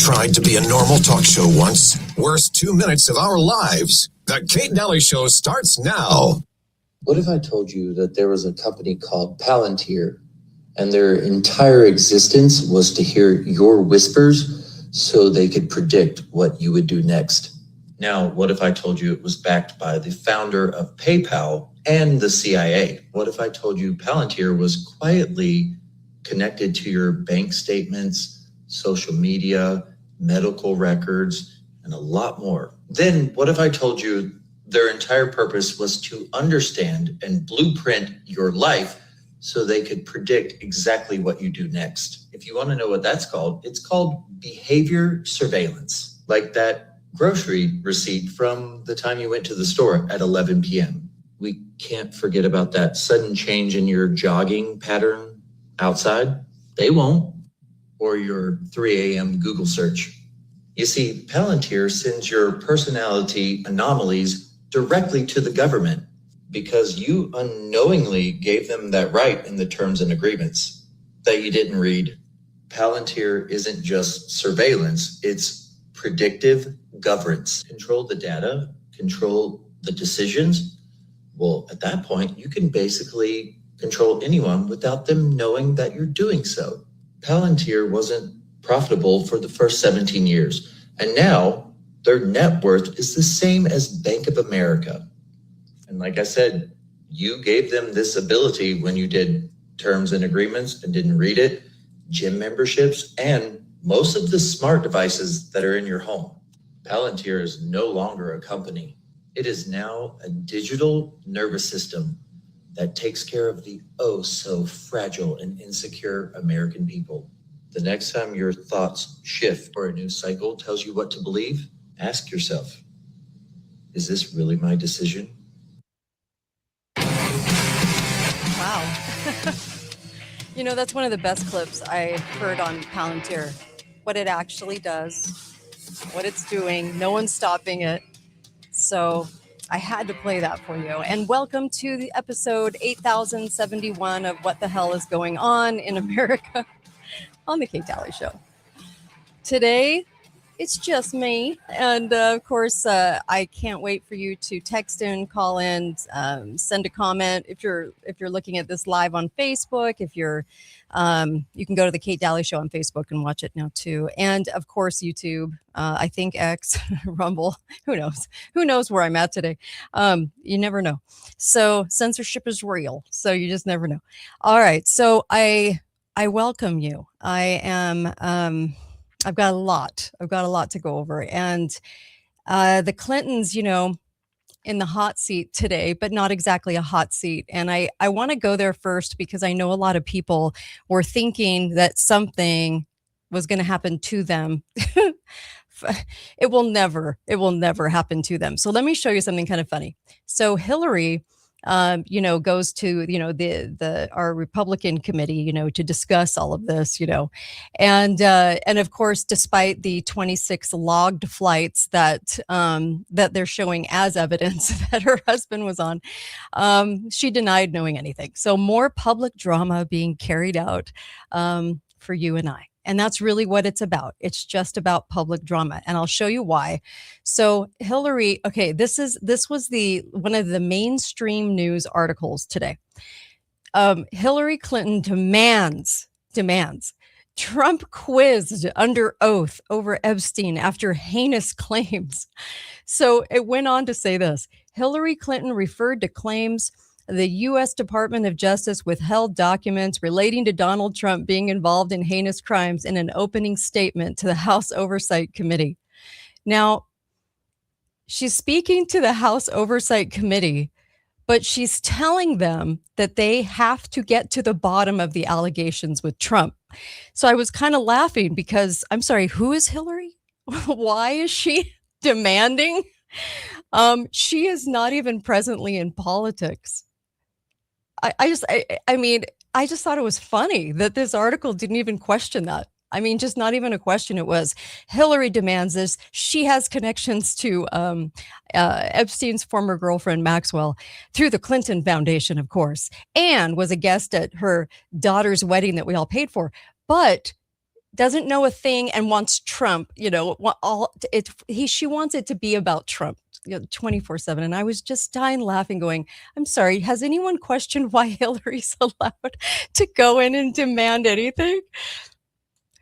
tried to be a normal talk show once. Worst 2 minutes of our lives. The Kate Daly Show starts now. What if I told you that there was a company called Palantir, and their entire existence was to hear your whispers so they could predict what you would do next? Now, what if I told you it was backed by the founder of PayPal and the CIA? What if I told you Palantir was quietly connected to your bank statements, social media, medical records, and a lot more? Then what if I told you their entire purpose was to understand and blueprint your life so they could predict exactly what you do next? If you want to know what that's called, it's called behavior surveillance, like that grocery receipt from the time you went to the store at 11 p.m. We can't forget about that sudden change in your jogging pattern outside. They won't. Or your 3 a.m. Google search. You see, Palantir sends your personality anomalies directly to the government because you unknowingly gave them that right in the terms and agreements that you didn't read. Palantir isn't just surveillance, it's predictive governance. Control the data, control the decisions. Well, at that point, you can basically control anyone without them knowing that you're doing so. Palantir wasn't profitable for the first 17 years, and now their net worth is the same as Bank of America. And like I said, you gave them this ability when you did terms and agreements and didn't read it, gym memberships, and most of the smart devices that are in your home. Palantir is no longer a company. It is now a digital nervous system that takes care of the oh so fragile and insecure American people. The next time your thoughts shift or a news cycle tells you what to believe, ask yourself, is this really my decision? Wow. You know, that's one of the best clips I heard on Palantir. What it actually does, what it's doing, no one's stopping it. So I had to play that for you. And welcome to the episode 8071 of What the Hell is Going On in America on the Kate Daly Show. Today, it's just me. And of course, I can't wait for you to text in, call in, send a comment. If you're looking at this live on Facebook, if you're you can go to the Kate Daly Show on Facebook and watch it now too. And of course, YouTube, I think X, Rumble, who knows where I'm at today. You never know. So censorship is real. So you just never know. All right. So I welcome you. I am, I've got a lot to go over. And the Clintons, in the hot seat today, but not exactly a hot seat. And I want to go there first because I know a lot of people were thinking that something was going to happen to them. It will never happen to them. So let me show you something kind of funny. So Hillary, goes to, our Republican committee, to discuss all of this, and of course, despite the 26 logged flights that they're showing as evidence that her husband was on, she denied knowing anything. So more public drama being carried out for you and I. And that's really what it's about. It's just about public drama. And I'll show you why. So Hillary, okay, this was one of the mainstream news articles today. Hillary Clinton demands Trump quizzed under oath over Epstein after heinous claims. So it went on to say this. Hillary Clinton referred to claims the U.S. Department of Justice withheld documents relating to Donald Trump being involved in heinous crimes in an opening statement to the House Oversight Committee. Now, she's speaking to the House Oversight Committee, but she's telling them that they have to get to the bottom of the allegations with Trump. So I was kind of laughing because, I'm sorry, who is Hillary? Why is she demanding? She is not even presently in politics. I just thought it was funny that this article didn't even question that. I mean, just not even a question. It was Hillary demands this. She has connections to Epstein's former girlfriend, Maxwell, through the Clinton Foundation, of course, and was a guest at her daughter's wedding that we all paid for. But doesn't know a thing and wants Trump, she wants it to be about Trump, 24/7. And I was just dying laughing going, I'm sorry, has anyone questioned why Hillary's allowed to go in and demand anything?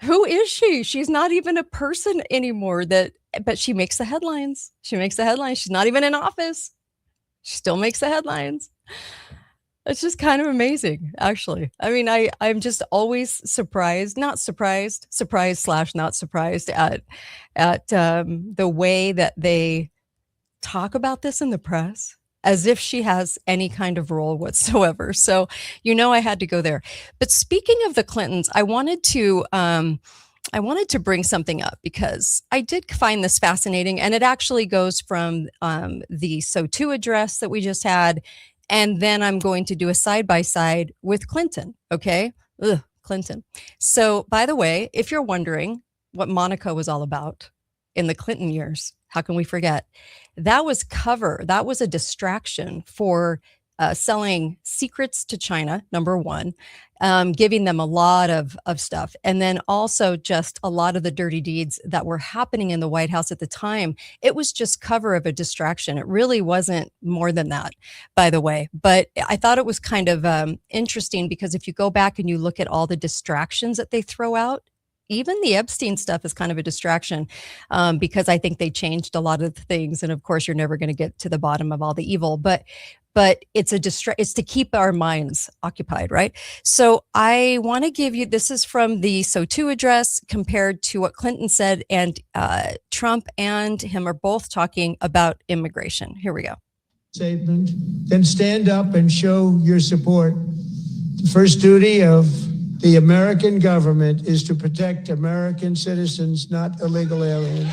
Who is she? She's not even a person anymore but she makes the headlines. She makes the headlines. She's not even in office. She still makes the headlines. It's just kind of amazing, actually. I mean, I'm just always surprised, not surprised, surprised / not surprised at the way that they talk about this in the press as if she has any kind of role whatsoever. So, I had to go there. But speaking of the Clintons, I wanted to bring something up because I did find this fascinating, and it actually goes from the SO2 address that we just had, and then I'm going to do a side-by-side with Clinton, okay? Clinton. So, by the way, if you're wondering what Monaco was all about in the Clinton years, how can we forget? That was a distraction for selling secrets to China, number one, giving them a lot of stuff. And then also just a lot of the dirty deeds that were happening in the White House at the time. It was just cover of a distraction. It really wasn't more than that, by the way. But I thought it was kind of interesting because if you go back and you look at all the distractions that they throw out, even the Epstein stuff is kind of a distraction because I think they changed a lot of the things. And of course, you're never going to get to the bottom of all the evil, but it's it's to keep our minds occupied, right? So I want to give you, this is from the SO2 address compared to what Clinton said, and Trump and him are both talking about immigration. Here we go. Statement, then stand up and show your support. The first duty of the American government is to protect American citizens, not illegal aliens.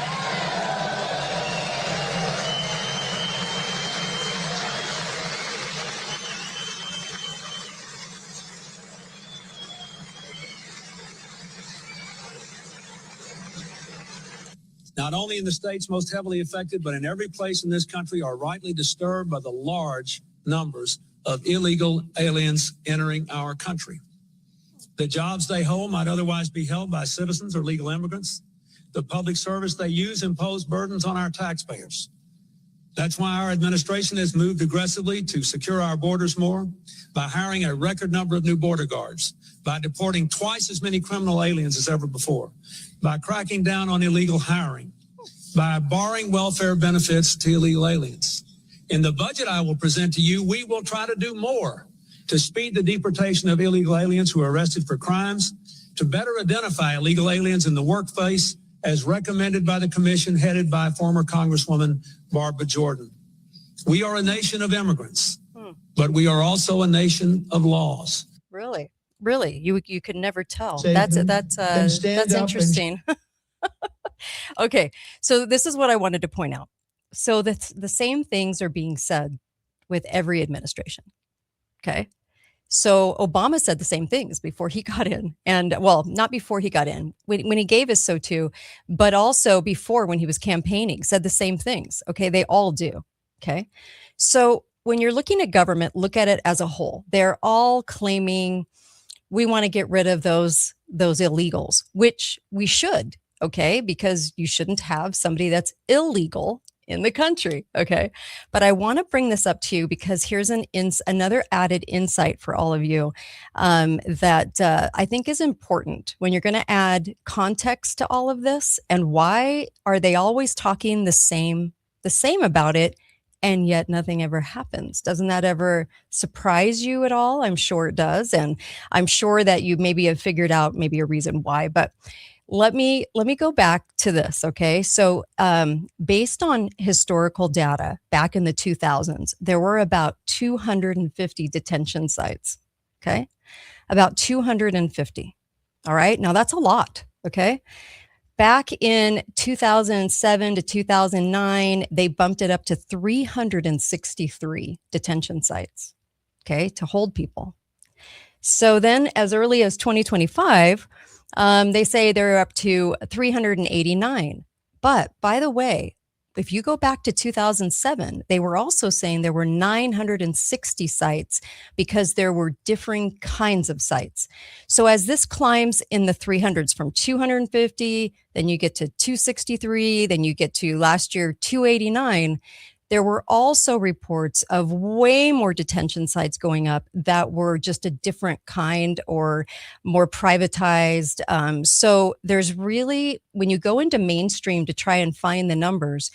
Not only in the states most heavily affected, but in every place in this country are rightly disturbed by the large numbers of illegal aliens entering our country. The jobs they hold might otherwise be held by citizens or legal immigrants. The public service they use impose burdens on our taxpayers. That's why our administration has moved aggressively to secure our borders more by hiring a record number of new border guards, by deporting twice as many criminal aliens as ever before, by cracking down on illegal hiring, by barring welfare benefits to illegal aliens. In the budget I will present to you, we will try to do more to speed the deportation of illegal aliens who are arrested for crimes, to better identify illegal aliens in the workplace as recommended by the commission headed by former Congresswoman Barbara Jordan. We are a nation of immigrants, but we are also a nation of laws. Really? Really? You could never tell. Statement. That's interesting. Okay, so this is what I wanted to point out. So the same things are being said with every administration. Okay. So Obama said the same things before he got in, and well, not before he got in, when he gave his SO2, but also before when he was campaigning, said the same things. Okay. They all do. Okay. So when you're looking at government, look at it as a whole. They're all claiming we want to get rid of those illegals, which we should. Okay. Because you shouldn't have somebody that's illegal in the country. Okay. But I want to bring this up to you because here's another added insight for all of you that I think is important when you're going to add context to all of this. And why are they always talking the same about it, and yet nothing ever happens? Doesn't that ever surprise you at all? I'm sure it does. And I'm sure that you maybe have figured out maybe a reason why, but let me go back to this. Okay. So based on historical data back in the 2000s, there were about 250 detention sites. Okay. About 250. All right. Now that's a lot. Okay. Back in 2007 to 2009, they bumped it up to 363 detention sites. Okay. To hold people. So then as early as 2025, they say they're up to 389. But by the way, if you go back to 2007, they were also saying there were 960 sites because there were differing kinds of sites. So as this climbs in the 300s from 250, then you get to 263, then you get to last year 289. There were also reports of way more detention sites going up that were just a different kind or more privatized. So there's really, when you go into mainstream to try and find the numbers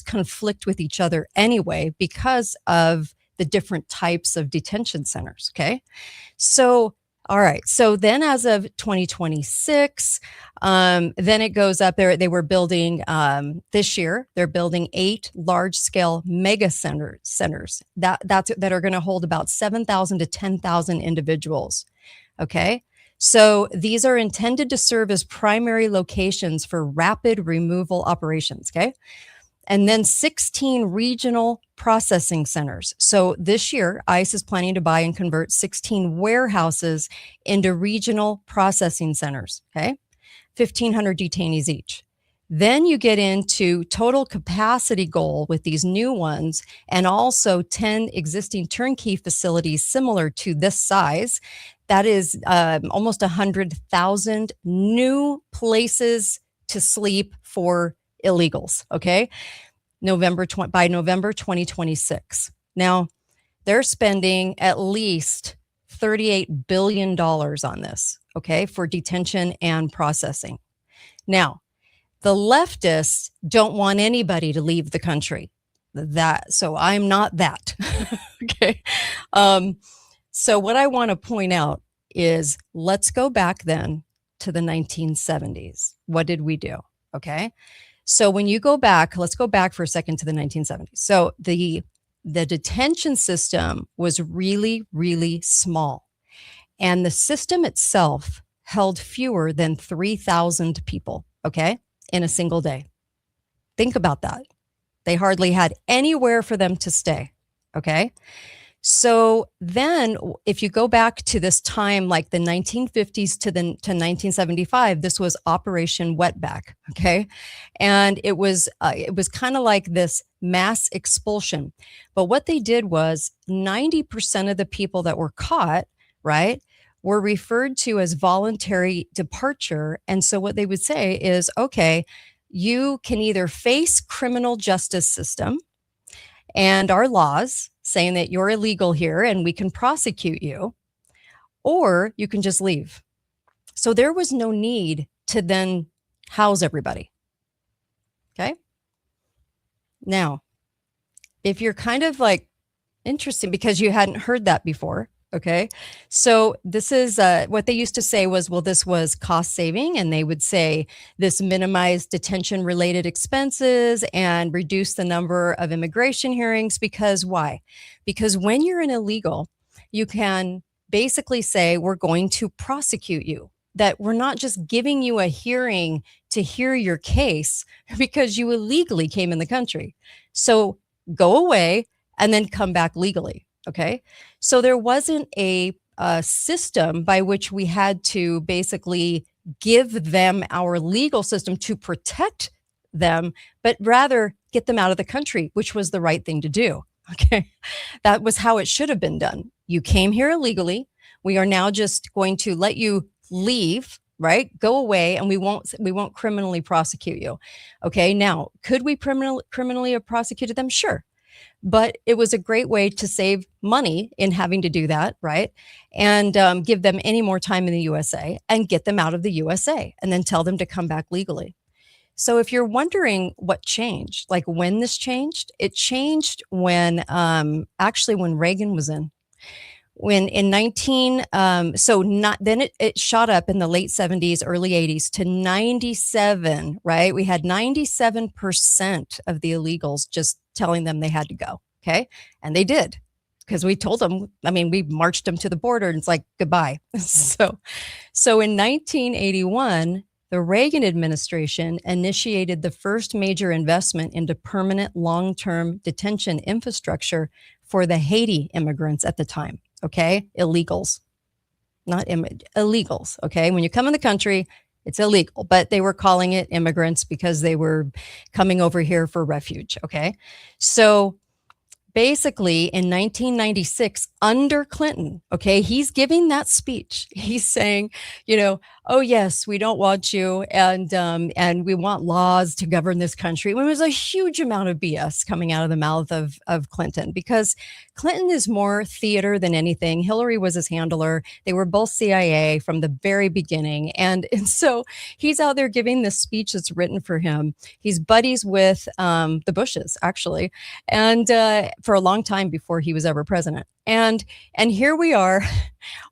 conflict with each other anyway because of the different types of detention centers. Okay. So all right. So then as of 2026, then it goes up there. They were building this year, they're building 8 large scale mega centers that are going to hold about 7,000 to 10,000 individuals. Okay. So these are intended to serve as primary locations for rapid removal operations. Okay. And then 16 regional processing centers. So this year, ICE is planning to buy and convert 16 warehouses into regional processing centers, okay? 1,500 detainees each. Then you get into total capacity goal with these new ones and also 10 existing turnkey facilities similar to this size. That is almost 100,000 new places to sleep for illegals, okay? By November 2026. Now, they're spending at least $38 billion on this, okay, for detention and processing. Now, the leftists don't want anybody to leave the country. So I'm not that, okay? So what I want to point out is let's go back then to the 1970s. What did we do, okay? So when you go back, let's go back for a second to the 1970s. So the detention system was really, really small. And the system itself held fewer than 3,000 people, okay, in a single day. Think about that. They hardly had anywhere for them to stay, okay? So then if you go back to this time, like the 1950s to 1975, this was Operation Wetback, okay? And it was kind of like this mass expulsion. But what they did was 90% of the people that were caught, right, were referred to as voluntary departure. And so what they would say is, okay, you can either face criminal justice system and our laws saying that you're illegal here and we can prosecute you, or you can just leave. So there was no need to then house everybody. Okay. Now, if you're kind of like interesting because you hadn't heard that before, okay. So this is what they used to say was, well, this was cost saving. And they would say this minimized detention related expenses and reduce the number of immigration hearings. Because why? Because when you're an illegal, you can basically say, we're going to prosecute you. That we're not just giving you a hearing to hear your case because you illegally came in the country. So go away and then come back legally. Okay. So there wasn't a system by which we had to basically give them our legal system to protect them, but rather get them out of the country, which was the right thing to do. Okay. That was how it should have been done. You came here illegally. We are now just going to let you leave, right? Go away, and we won't criminally prosecute you. Okay. Now, could we criminally have prosecuted them? Sure. But it was a great way to save money in having to do that, right? And give them any more time in the USA and get them out of the USA and then tell them to come back legally. So if you're wondering what changed, like when this changed, it changed when when Reagan was in. When in it shot up in the late 70s, early 80s to 97, right? We had 97% of the illegals just telling them they had to go. Okay. And they did, because we told them, we marched them to the border and it's like, goodbye. So in 1981, the Reagan administration initiated the first major investment into permanent long-term detention infrastructure for the Haiti immigrants at the time. Okay. Illegals, not illegals. Okay. When you come in the country, It's illegal, but they were calling it immigrants because they were coming over here for refuge. Okay. So basically in 1996 under Clinton, okay, he's giving that speech. He's saying, oh yes, we don't want you, and we want laws to govern this country. When there's a huge amount of BS coming out of the mouth of Clinton, because Clinton is more theater than anything. Hillary was his handler. They were both CIA from the very beginning, and so he's out there giving this speech that's written for him. He's buddies with the Bushes, actually, and for a long time before he was ever president. And here we are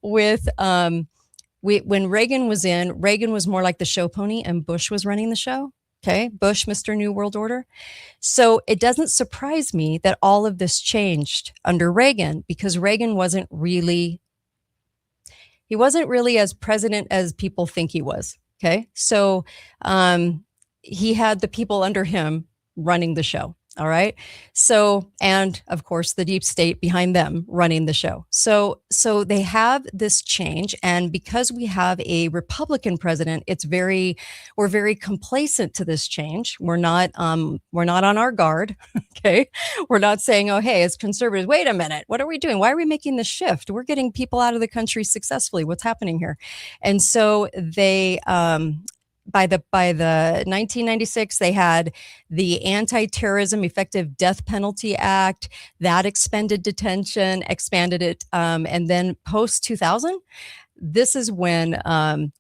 with when Reagan was in, Reagan was more like the show pony and Bush was running the show. Okay, Bush, Mr. New World Order. So it doesn't surprise me that all of this changed under Reagan, because Reagan wasn't really as president as people think he was. Okay, so he had the people under him running the show. All right. So, and of course, the deep state behind them running the show. So they have this change. And because we have a Republican president, we're very complacent to this change. We're not on our guard. Okay. We're not saying, oh, hey, as conservatives, wait a minute, what are we doing? Why are we making this shift? We're getting people out of the country successfully. What's happening here? And so they, by the 1996, they had the Anti-Terrorism Effective Death Penalty Act that expanded it, and then post 2000, this is when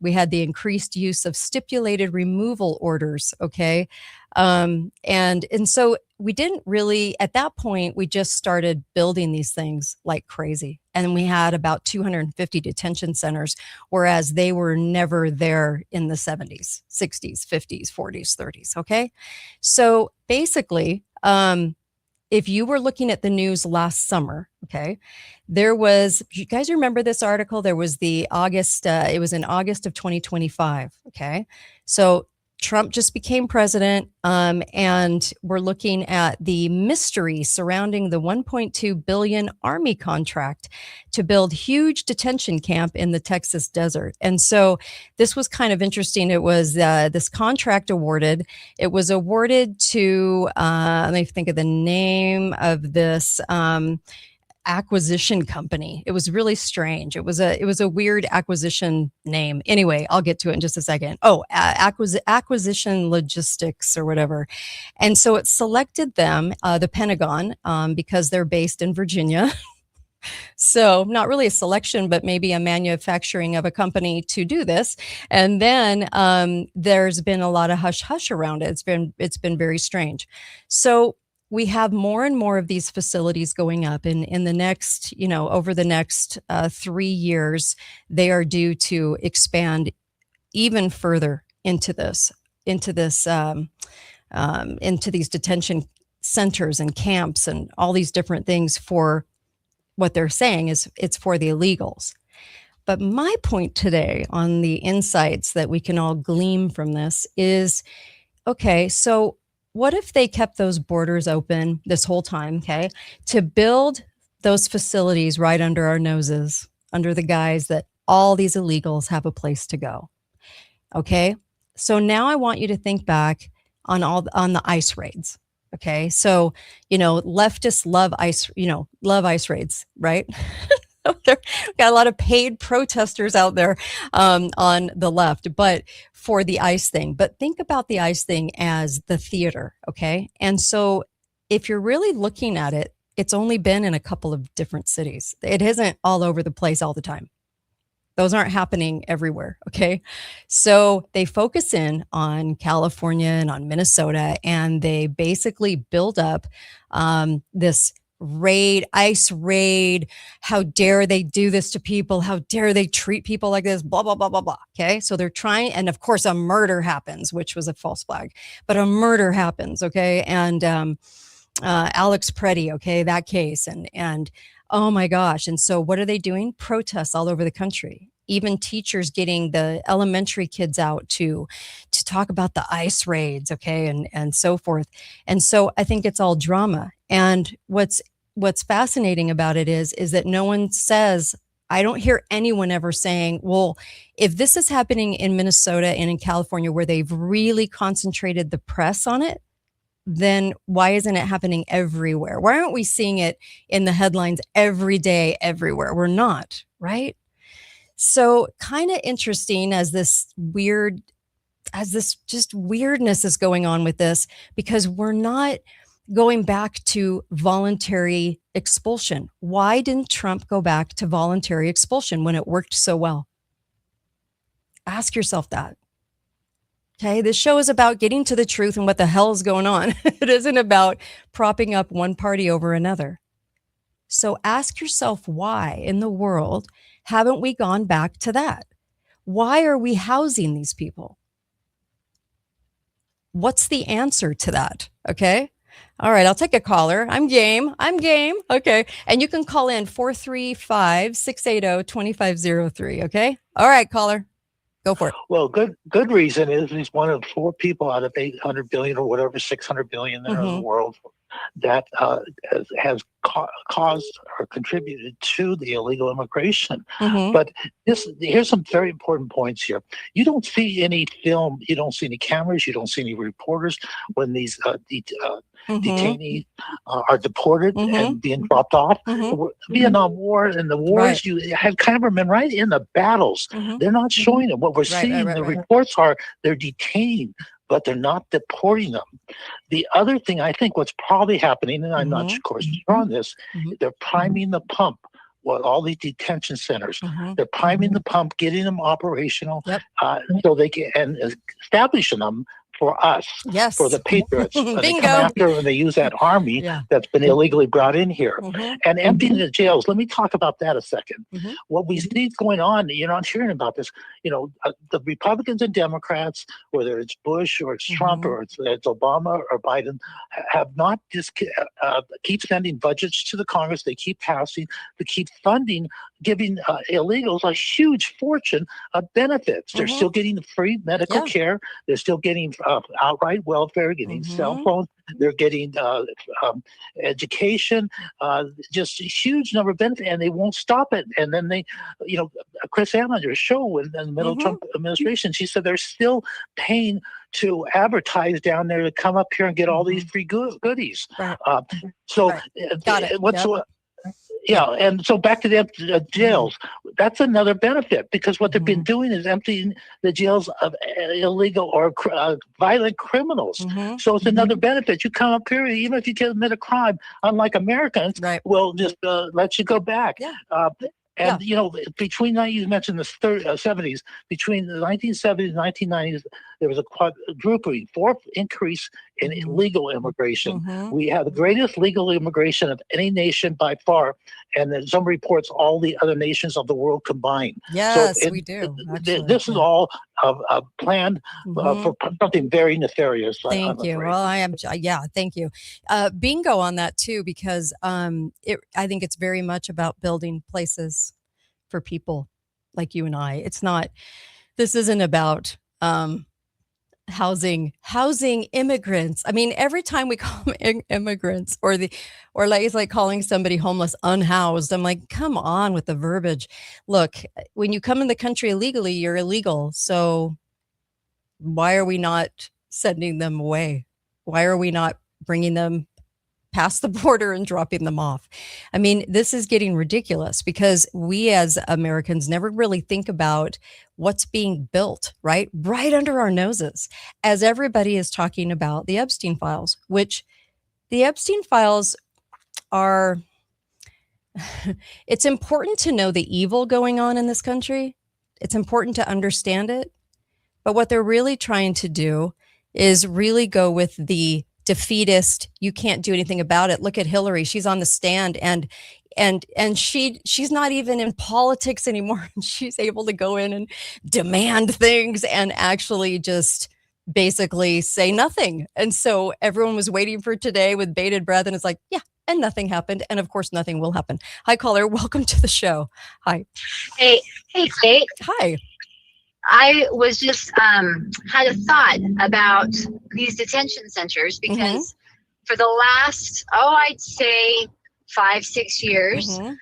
we had the increased use of stipulated removal orders. Okay, and so we didn't really, at that point, we just started building these things like crazy. And we had about 250 detention centers, whereas they were never there in the 70s, 60s, 50s, 40s, 30s. Okay. So basically, if you were looking at the news last summer, okay, you guys remember this article? There was it was in August of 2025. Okay. So Trump just became president, and we're looking at the mystery surrounding the $1.2 billion Army contract to build huge detention camp in the Texas desert. And so this was kind of interesting. It was this contract awarded. It was awarded to, let me think of the name of this acquisition company. It was really strange. It was a weird acquisition name. Anyway, I'll get to it in just a second. Oh, acquisition logistics or whatever. And so it selected them, the Pentagon, because they're based in Virginia. So not really a selection, but maybe a manufacturing of a company to do this. And then there's been a lot of hush hush around it. It's been very strange. So we have more and more of these facilities going up in the next, over the next 3 years, they are due to expand even further into these detention centers and camps and all these different things. For what they're saying is it's for the illegals. But my point today on the insights that we can all glean from this is, okay, so what if they kept those borders open this whole time, okay, to build those facilities right under our noses, under the guise that all these illegals have a place to go? Okay, so now I want you to think back on the ICE raids. Okay, so leftists love ICE raids, right? Got a lot of paid protesters out there on the left, but for the ICE thing. But think about the ICE thing as the theater, okay? And so if you're really looking at it, it's only been in a couple of different cities. It isn't all over the place all the time. Those aren't happening everywhere, okay? So they focus in on California and on Minnesota, and they basically build up this ICE raid. How dare they do this to people? How dare they treat people like this? Blah, blah, blah, blah, blah. Okay. So they're trying, and of course a murder happens, which was a false flag, but a murder happens. Okay. And Alex Preddy, okay, that case. And oh my gosh. And so what are they doing? Protests all over the country. Even teachers getting the elementary kids out to talk about the ICE raids, okay, and so forth. And so I think it's all drama. And what's fascinating about it is that no one says I don't hear anyone ever saying, well, if this is happening in Minnesota and in California where they've really concentrated the press on it, then why isn't it happening everywhere? Why aren't we seeing it in the headlines every day, everywhere? We're not, right? So kind of interesting as this just weirdness is going on with this, because we're not going back to voluntary expulsion. Why didn't Trump go back to voluntary expulsion when it worked so well? Ask yourself that. Okay, this show is about getting to the truth and what the hell is going on. It isn't about propping up one party over another. So ask yourself, why in the world haven't we gone back to that? Why are we housing these people? What's the answer to that? Okay. All right, I'll take a caller. I'm game. Okay. And you can call in 435-680-2503. Okay. All right, caller. Go for it. Well, good reason is he's one of 4 people out of 800 billion or whatever, 600 billion there in the world that has caused or contributed to the illegal immigration. But here's some very important points here. You don't see any film, you don't see any cameras, you don't see any reporters when these detainees are deported and being dropped off. Vietnam War and the wars, you have cameramen right in the battles. They're not showing them. What we're seeing, the reports are they're detained, but they're not deporting them. The other thing I think what's probably happening, and I'm not, of course, sure on this, they're priming the pump. Well, all these detention centers, they're priming the pump, getting them operational, so they can, and establishing them for us, for the patriots. They come after and they use that army that's been illegally brought in here and emptying the jails. Let me talk about that a second. What we see going on, you're not hearing about this, the Republicans and Democrats, whether it's Bush or it's Trump or it's Obama or Biden, have not just keep sending budgets to the Congress. They keep passing to keep funding, giving illegals a huge fortune of benefits. They're still getting free medical care. They're still getting outright welfare, getting cell phones. They're getting education, just a huge number of benefits, and they won't stop it. And then they, Chris Allender's show in the middle of Trump administration, she said they're still paying to advertise down there to come up here and get all these free goodies. Got it. And so back to the jails. That's another benefit, because what they've been doing is emptying the jails of illegal or violent criminals. So it's another benefit. You come up here, even if you commit a crime, unlike Americans, we'll just let you go back. And, between, you mentioned the 70s, between the 1970s and 1990s, there was a quadrupling, fourth increase in illegal immigration. We have the greatest legal immigration of any nation by far. And then some reports, all the other nations of the world combined. Yes, we do. This is all planned for something very nefarious. Thank you. Well, thank you. Bingo on that too, because I think it's very much about building places for people like you and I. This isn't about housing immigrants. I mean, every time we call them immigrants or it's like calling somebody homeless unhoused, I'm like, come on with the verbiage. Look, when you come in the country illegally, you're illegal. So why are we not sending them away? Why are we not bringing them past the border and dropping them off? I mean, this is getting ridiculous, because we as Americans never really think about what's being built right under our noses, as everybody is talking about the Epstein files, which the Epstein files are, it's important to know the evil going on in this country. It's important to understand it. But what they're really trying to do is really go with the defeatist, you can't do anything about it. Look at Hillary. She's on the stand and she's not even in politics anymore. She's able to go in and demand things and actually just basically say nothing. And so everyone was waiting for today with bated breath, and it's like, and nothing happened. And of course, nothing will happen. Hi, caller. Welcome to the show. Hi. Hey, Kate. Hi. I was just had a thought about these detention centers, because for the last, I'd say 5, 6 years. Mhm.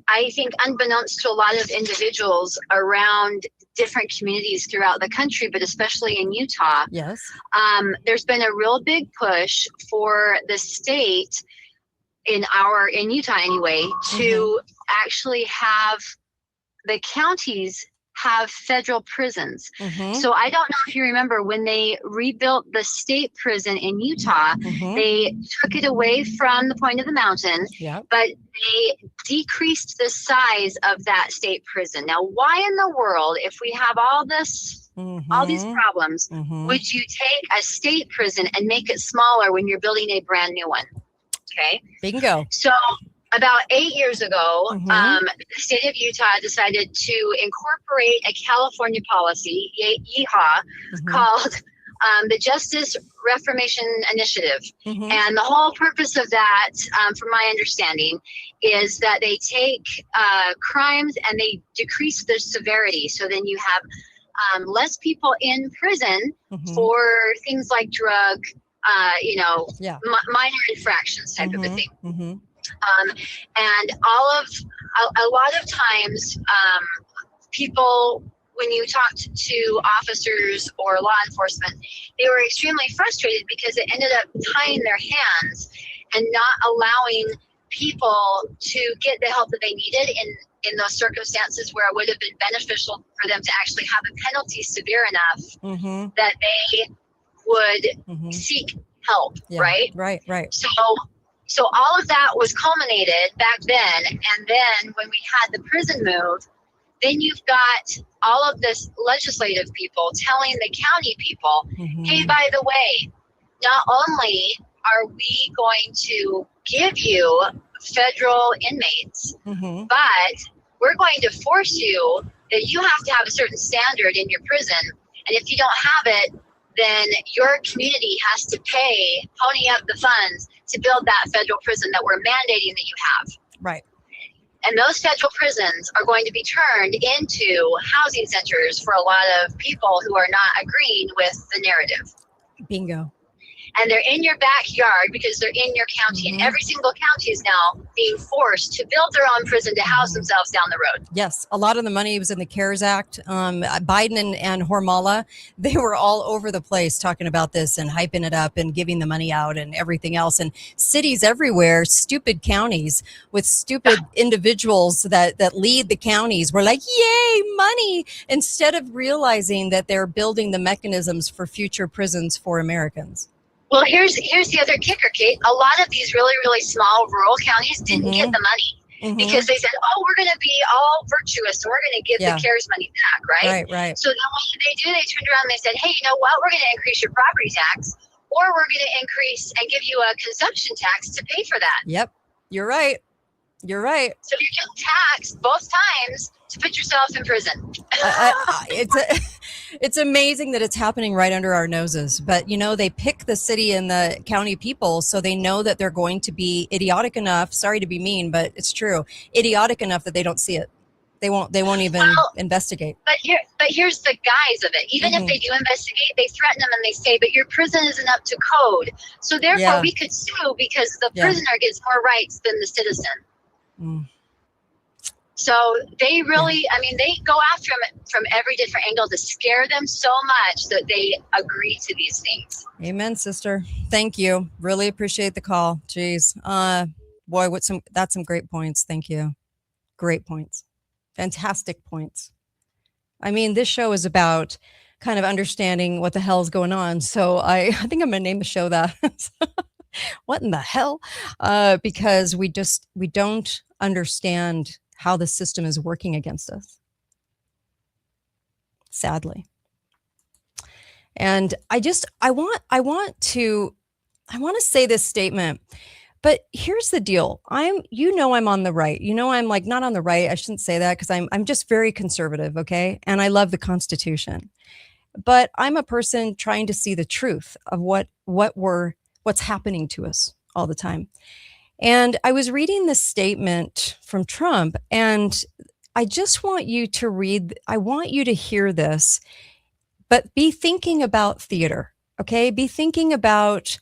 I think unbeknownst to a lot of individuals around different communities throughout the country, but especially in Utah, Yes. there's been a real big push for the state in Utah anyway, to actually have the counties have federal prisons. Mhm. So I don't know if you remember when they rebuilt the state prison in Utah, Mhm. they took it away from the point of the mountain, Yep. but they decreased the size of that state prison. Now, why in the world, if we have all these Mhm. problems, Mhm. would you take a state prison and make it smaller when you're building a brand new one? Okay. Bingo. So about 8 years ago, Mhm. the state of Utah decided to incorporate a California policy, yeehaw, Mhm. called the Justice Reformation Initiative. Mhm. And the whole purpose of that, from my understanding, is that they take crimes and they decrease the severity. So then you have less people in prison Mhm. for things like drug, Yeah. minor infractions type of a Mhm. thing. Mhm. And a lot of times, people, when you talked to officers or law enforcement, they were extremely frustrated because it ended up tying their hands and not allowing people to get the help that they needed in those circumstances where it would have been beneficial for them to actually have a penalty severe enough Mhm. that they would Mhm. seek help, Yeah. right? Right. So all of that was culminated back then, and then when we had the prison move, then you've got all of this legislative people telling the county people, hey, Mhm. by the way, not only are we going to give you federal inmates, Mhm. but we're going to force you that you have to have a certain standard in your prison, and if you don't have it, then your community has to pony up the funds to build that federal prison that we're mandating that you have. Right. And those federal prisons are going to be turned into housing centers for a lot of people who are not agreeing with the narrative. Bingo. And they're in your backyard because they're in your county. And every single county is now being forced to build their own prison to house themselves down the road. Yes, a lot of the money was in the CARES Act. Biden and Hormala, they were all over the place talking about this and hyping it up and giving the money out and everything else. And cities everywhere, stupid counties with stupid individuals that lead the counties were like, yay, money, instead of realizing that they're building the mechanisms for future prisons for Americans. Well, here's the other kicker, Kate. A lot of these really, really small rural counties didn't get the money because they said, oh, we're going to be all virtuous and we're going to give the CARES money back, right? Right. So then what did they do? They turned around and they said, hey, you know what? We're going to increase your property tax, or we're going to increase and give you a consumption tax to pay for that. Yep, you're right. You're right. So you're getting taxed both times to put yourself in prison. It's amazing that it's happening right under our noses. But, they pick the city and the county people so they know that they're going to be idiotic enough. Sorry to be mean, but it's true. Idiotic enough that they don't see it. They won't even investigate. But here's the guise of it. Even if they do investigate, they threaten them and they say, but your prison isn't up to code. So therefore we could sue because the prisoner gets more rights than the citizen. So they really, they go after them from every different angle to scare them so much that they agree to these things. Amen, sister. Thank you. Really appreciate the call. Jeez. Boy, that's some great points. Thank you. Great points. Fantastic points. This show is about kind of understanding what the hell is going on. So I think I'm going to name the show that. What in the hell? Because we don't understand how the system is working against us. Sadly. And I want to say this statement, but here's the deal. I'm on the right. I'm like not on the right. I shouldn't say that because I'm just very conservative. Okay. And I love the Constitution, but I'm a person trying to see the truth of what's happening to us all the time. And I was reading this statement from Trump, and I just want you to hear this, but be thinking about theater, okay? Be thinking about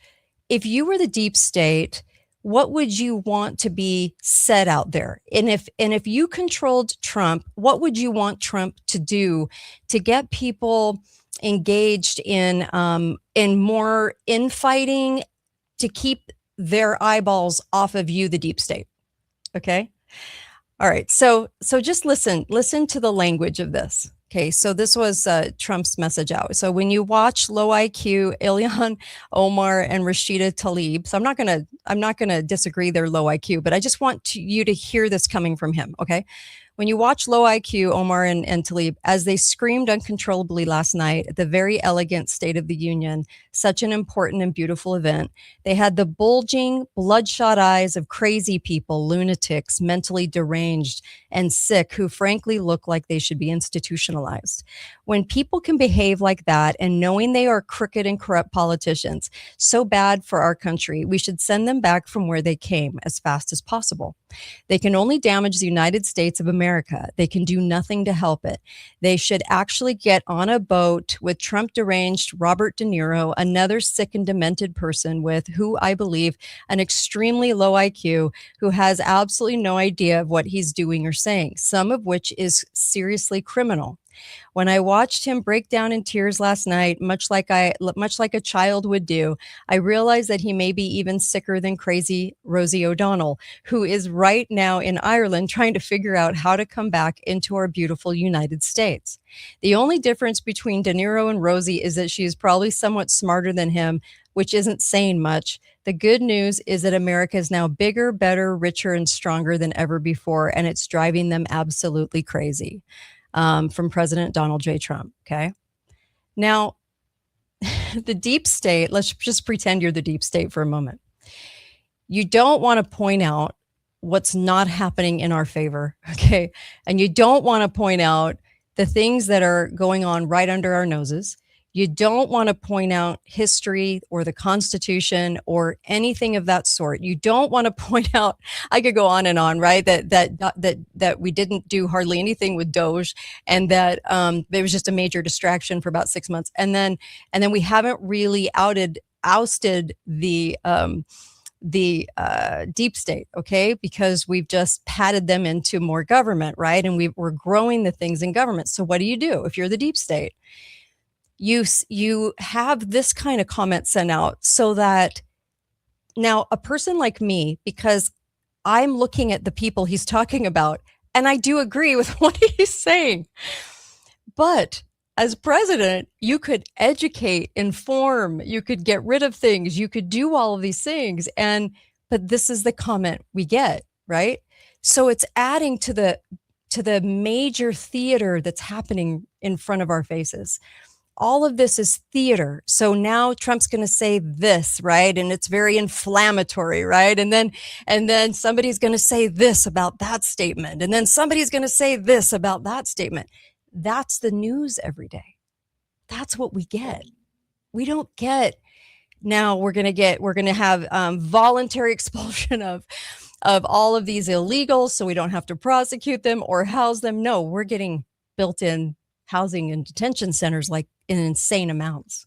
if you were the deep state, what would you want to be said out there? And if you controlled Trump, what would you want Trump to do to get people engaged in more infighting, to keep their eyeballs off of you, the deep state? Okay. All right. So just listen to the language of this. Okay. So this was Trump's message out. So when you watch low IQ Ilhan Omar and Rashida Tlaib, so I'm not gonna disagree they're low IQ, but I just want you to hear this coming from him. Okay. When you watch low IQ Omar and Tlaib as they screamed uncontrollably last night at the very elegant State of the Union, such an important and beautiful event, they had the bulging, bloodshot eyes of crazy people, lunatics, mentally deranged, and sick, who frankly look like they should be institutionalized. When people can behave like that and knowing they are crooked and corrupt politicians, so bad for our country, we should send them back from where they came as fast as possible. They can only damage the United States of America. They can do nothing to help it. They should actually get on a boat with Trump deranged Robert De Niro, another sick and demented person with who I believe an extremely low IQ, who has absolutely no idea of what he's doing or saying, some of which is seriously criminal. When I watched him break down in tears last night, much like a child would do, I realized that he may be even sicker than crazy Rosie O'Donnell, who is right now in Ireland trying to figure out how to come back into our beautiful United States. The only difference between De Niro and Rosie is that she is probably somewhat smarter than him, which isn't saying much. The good news is that America is now bigger, better, richer, and stronger than ever before, and it's driving them absolutely crazy. From President Donald J. Trump. Okay. Now, the deep state, let's just pretend you're the deep state for a moment. You don't want to point out what's not happening in our favor. Okay. And you don't want to point out the things that are going on right under our noses. You don't want to point out history or the Constitution or anything of that sort. You don't want to point out, I could go on and on, right? That we didn't do hardly anything with Doge, and that there was just a major distraction for about 6 months, and then we haven't really ousted the deep state, okay? Because we've just patted them into more government, right? And we're growing the things in government. So what do if you're the deep state? You have this kind of comment sent out so that now a person like me, because I'm looking at the people he's talking about, and I do agree with what he's saying. But as president, you could educate, inform, you could get rid of things, you could do all of these things. But this is the comment we get, right? So it's adding to the major theater that's happening in front of our faces. All of this is theater. So now Trump's going to say this, right? And it's very inflammatory, right? And then somebody's going to say this about that statement. And then somebody's going to say this about that statement. That's the news every day. That's what we get. We don't get, now we're going to have voluntary expulsion of all of these illegals so we don't have to prosecute them or house them. No, we're getting built-in housing and detention centers like in insane amounts.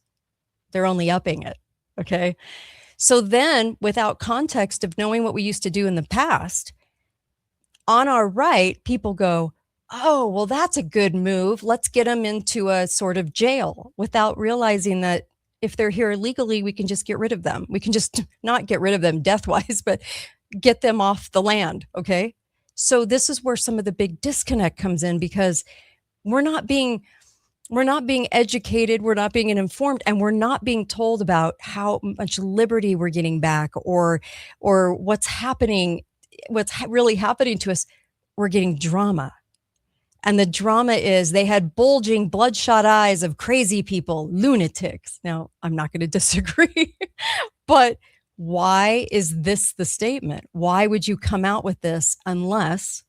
They're only upping it. Okay. So then, without context of knowing what we used to do in the past, on our right, people go, oh, well, that's a good move. Let's get them into a sort of jail, without realizing that if they're here illegally, we can just get rid of them. We can just not get rid of them death-wise, but get them off the land. Okay. So this is where some of the big disconnect comes in, because we're not being educated, we're not being informed, and we're not being told about how much liberty we're getting back, or what's really happening to us. We're getting drama. And the drama is they had bulging, bloodshot eyes of crazy people, lunatics. Now, I'm not going to disagree, but why is this the statement? Why would you come out with this unless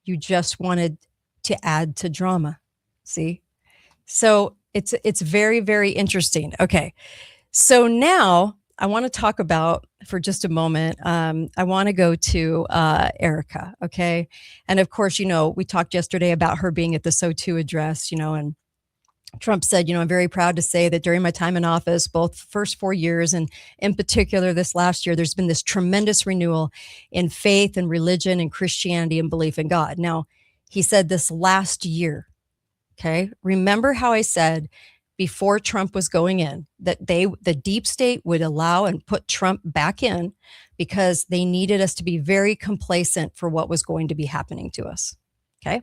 you just wanted to add to drama? See? So it's very, very interesting. Okay. So now I want to talk about, for just a moment, I want to go to Erika. Okay. And of course, we talked yesterday about her being at the SO2 address, and Trump said, I'm very proud to say that during my time in office, both first 4 years and in particular this last year, there's been this tremendous renewal in faith and religion and Christianity and belief in God. Now, he said this last year. Okay. Remember how I said before Trump was going in that the deep state would allow and put Trump back in because they needed us to be very complacent for what was going to be happening to us. Okay.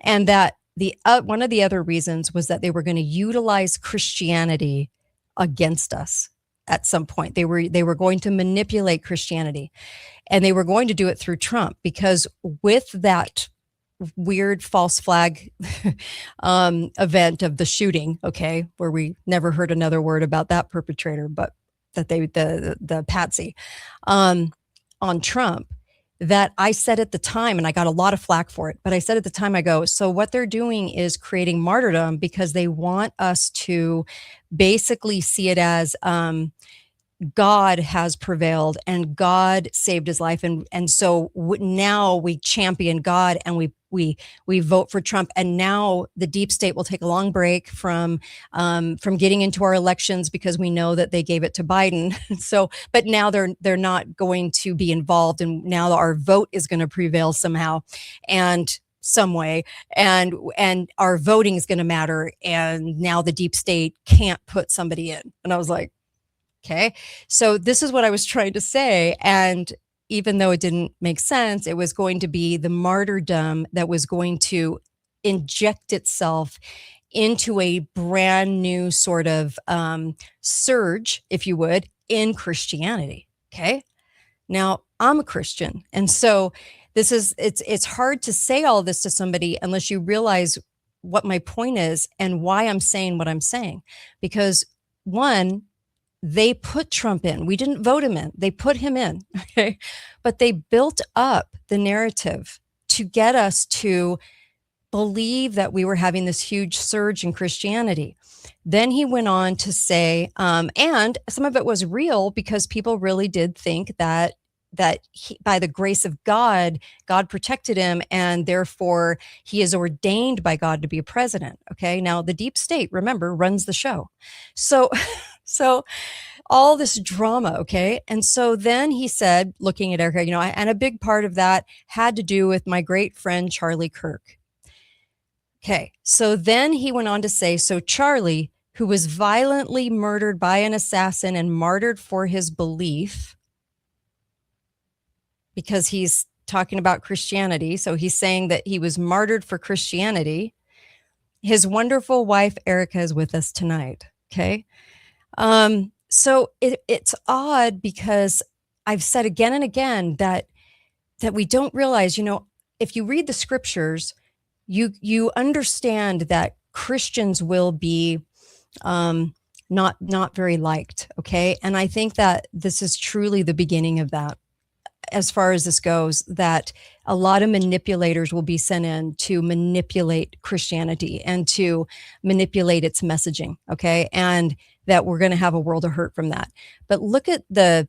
And that one of the other reasons was that they were going to utilize Christianity against us at some point. They were going to manipulate Christianity, and they were going to do it through Trump, because with that weird false flag event of the shooting, okay, where we never heard another word about that perpetrator, but that the patsy on Trump, that I said at the time, and I got a lot of flack for it, but I said at the time, I go, so what they're doing is creating martyrdom because they want us to basically see it as God has prevailed and God saved his life. And so now we champion God and we vote for Trump. And now the deep state will take a long break from getting into our elections because we know that they gave it to Biden. So, but now they're not going to be involved. And now our vote is going to prevail somehow and some way. And our voting is going to matter. And now the deep state can't put somebody in. And I was like, okay, so this is what I was trying to say. And even though it didn't make sense, it was going to be the martyrdom that was going to inject itself into a brand new sort of surge, if you would, in Christianity. Okay. Now I'm a Christian. And so it's hard to say all this to somebody unless you realize what my point is and why I'm saying what I'm saying. Because one, they put Trump in. We didn't vote him in. They put him in. Okay. But they built up the narrative to get us to believe that we were having this huge surge in Christianity. Then he went on to say, and some of it was real because people really did think that he, by the grace of God, God protected him, and therefore he is ordained by God to be a president. Okay. Now the deep state, remember, runs the show. So all this drama. Okay. And so then he said, looking at Erika, and a big part of that had to do with my great friend, Charlie Kirk. Okay. So then he went on to say, so Charlie, who was violently murdered by an assassin and martyred for his belief, because he's talking about Christianity. So he's saying that he was martyred for Christianity. His wonderful wife, Erika, is with us tonight. Okay. So it's odd because I've said again and again that we don't realize, if you read the scriptures, you understand that Christians will be not very liked. Okay. And I think that this is truly the beginning of that. As far as this goes, that a lot of manipulators will be sent in to manipulate Christianity and to manipulate its messaging. Okay. And that we're going to have a world of hurt from that. But look at the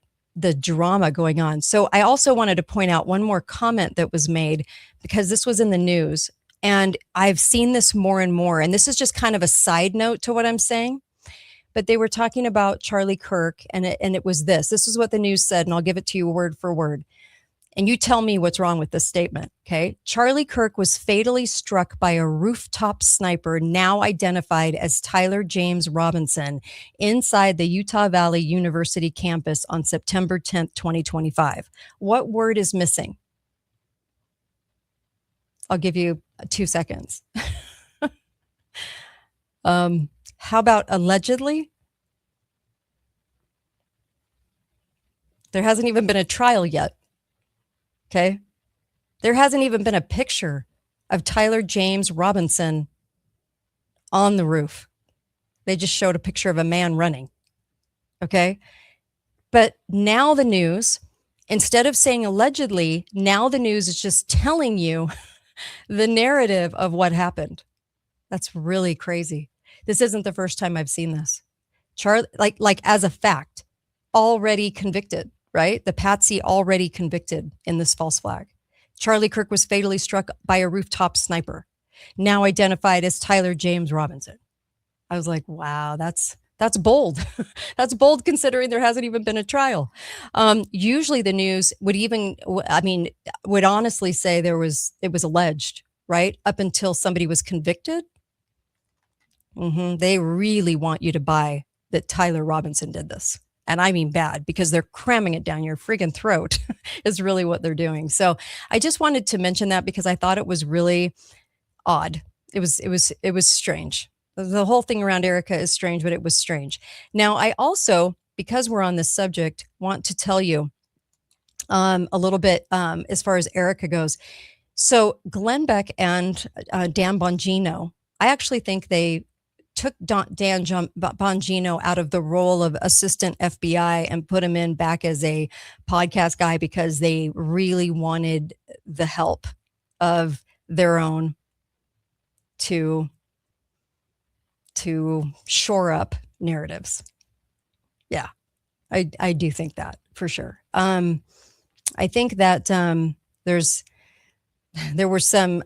drama going on. So I also wanted to point out one more comment that was made, because this was in the news and I've seen this more and more. And this is just kind of a side note to what I'm saying. But they were talking about Charlie Kirk, and it was this. This is what the news said, and I'll give it to you word for word. And you tell me what's wrong with this statement, okay? Charlie Kirk was fatally struck by a rooftop sniper, now identified as Tyler James Robinson, inside the Utah Valley University campus on September 10th, 2025. What word is missing? I'll give you 2 seconds. How about allegedly? There hasn't even been a trial yet. Okay. There hasn't even been a picture of Tyler James Robinson on the roof. They just showed a picture of a man running. Okay. But now the news, instead of saying allegedly, now the news is just telling you the narrative of what happened. That's really crazy. This isn't the first time I've seen this. Charlie, like as a fact, already convicted, right? The patsy already convicted in this false flag. Charlie Kirk was fatally struck by a rooftop sniper, now identified as Tyler James Robinson. I was like, wow, that's bold. That's bold considering there hasn't even been a trial. Usually the news would honestly say it was alleged, right? Up until somebody was convicted. They really want you to buy that Tyler Robinson did this. And I mean bad, because they're cramming it down your friggin' throat is really what they're doing. So I just wanted to mention that because I thought it was really odd. It was strange. The whole thing around Erika is strange, but it was strange. Now, I also, because we're on this subject, want to tell you a little bit as far as Erika goes. So Glenn Beck and Dan Bongino, I actually think they took Dan Bongino out of the role of assistant FBI and put him in back as a podcast guy because they really wanted the help of their own to shore up narratives. Yeah, I do think that for sure. I think that there were some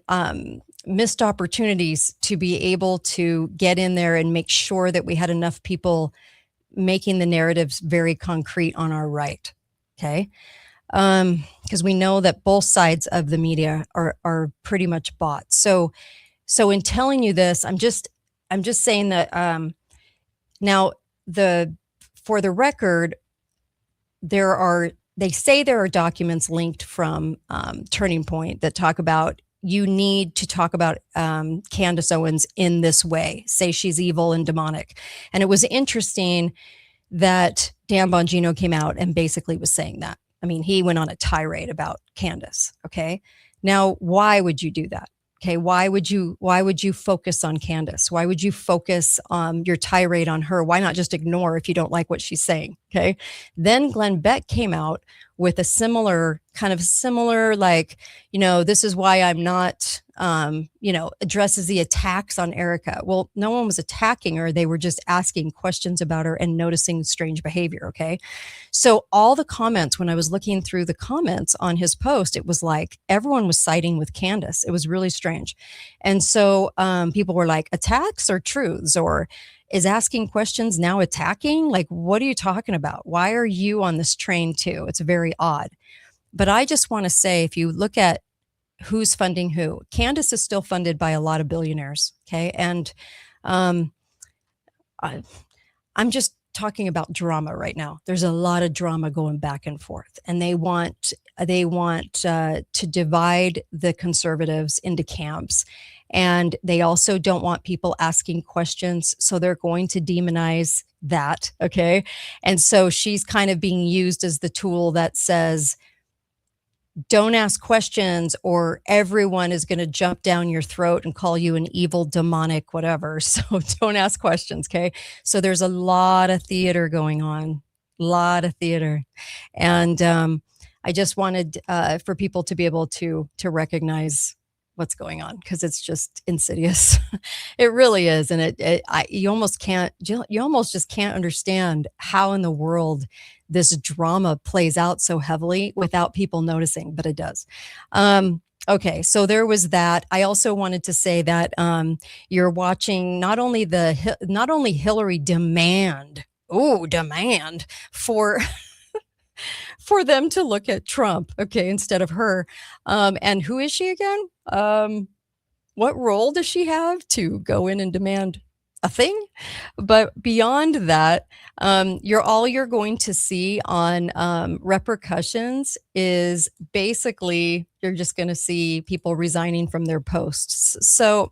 missed opportunities to be able to get in there and make sure that we had enough people making the narratives very concrete on our right. Okay. Because we know that both sides of the media are pretty much bought. So in telling you this, I'm just saying that now for the record, they say there are documents linked from Turning Point that talk about you need to talk about Candace Owens in this way, say she's evil and demonic. And it was interesting that Dan Bongino came out and basically was saying that. I mean, he went on a tirade about Candace. Okay. Now, why would you do that? Okay. Why would you focus on Candace? Why would you focus your tirade on her? Why not just ignore if you don't like what she's saying? Okay. Then Glenn Beck came out with a similar, like, this is why I'm not, addresses the attacks on Erika. Well, no one was attacking her. They were just asking questions about her and noticing strange behavior. Okay. So all the comments, when I was looking through the comments on his post, it was like everyone was siding with Candace. It was really strange. And so people were like, attacks or truths, or is asking questions now attacking? Like, what are you talking about? Why are you on this train too? It's very odd. But I just want to say, if you look at who's funding who, Candace is still funded by a lot of billionaires. Okay. And I'm just talking about drama right now. There's a lot of drama going back and forth, and they want to divide the conservatives into camps. And they also don't want people asking questions. So they're going to demonize that. Okay. And so she's kind of being used as the tool that says, don't ask questions or everyone is going to jump down your throat and call you an evil, demonic, whatever. So don't ask questions. Okay. So there's a lot of theater going on, And I just wanted for people to be able to recognize what's going on, because it's just insidious. It really is. And you almost just can't understand how in the world this drama plays out so heavily without people noticing, but it does. Okay, so there was that. I also wanted to say that you're watching not only Hillary demand for for them to look at Trump, okay, instead of her. And who is she again? What role does she have to go in and demand a thing? But beyond that, you're going to see on repercussions is basically you're just going to see people resigning from their posts. So,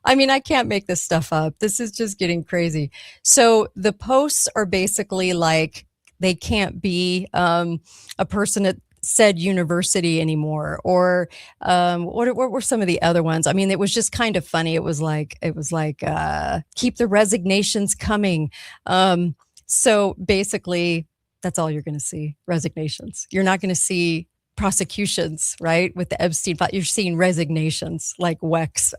I mean, I can't make this stuff up. This is just getting crazy. So the posts are basically like, they can't be a person at said university anymore, or what were some of the other ones? I mean, it was just kind of funny. It was like keep the resignations coming. So basically, that's all you're going to see: resignations. You're not going to see prosecutions, right? With the Epstein file, you're seeing resignations, like Lex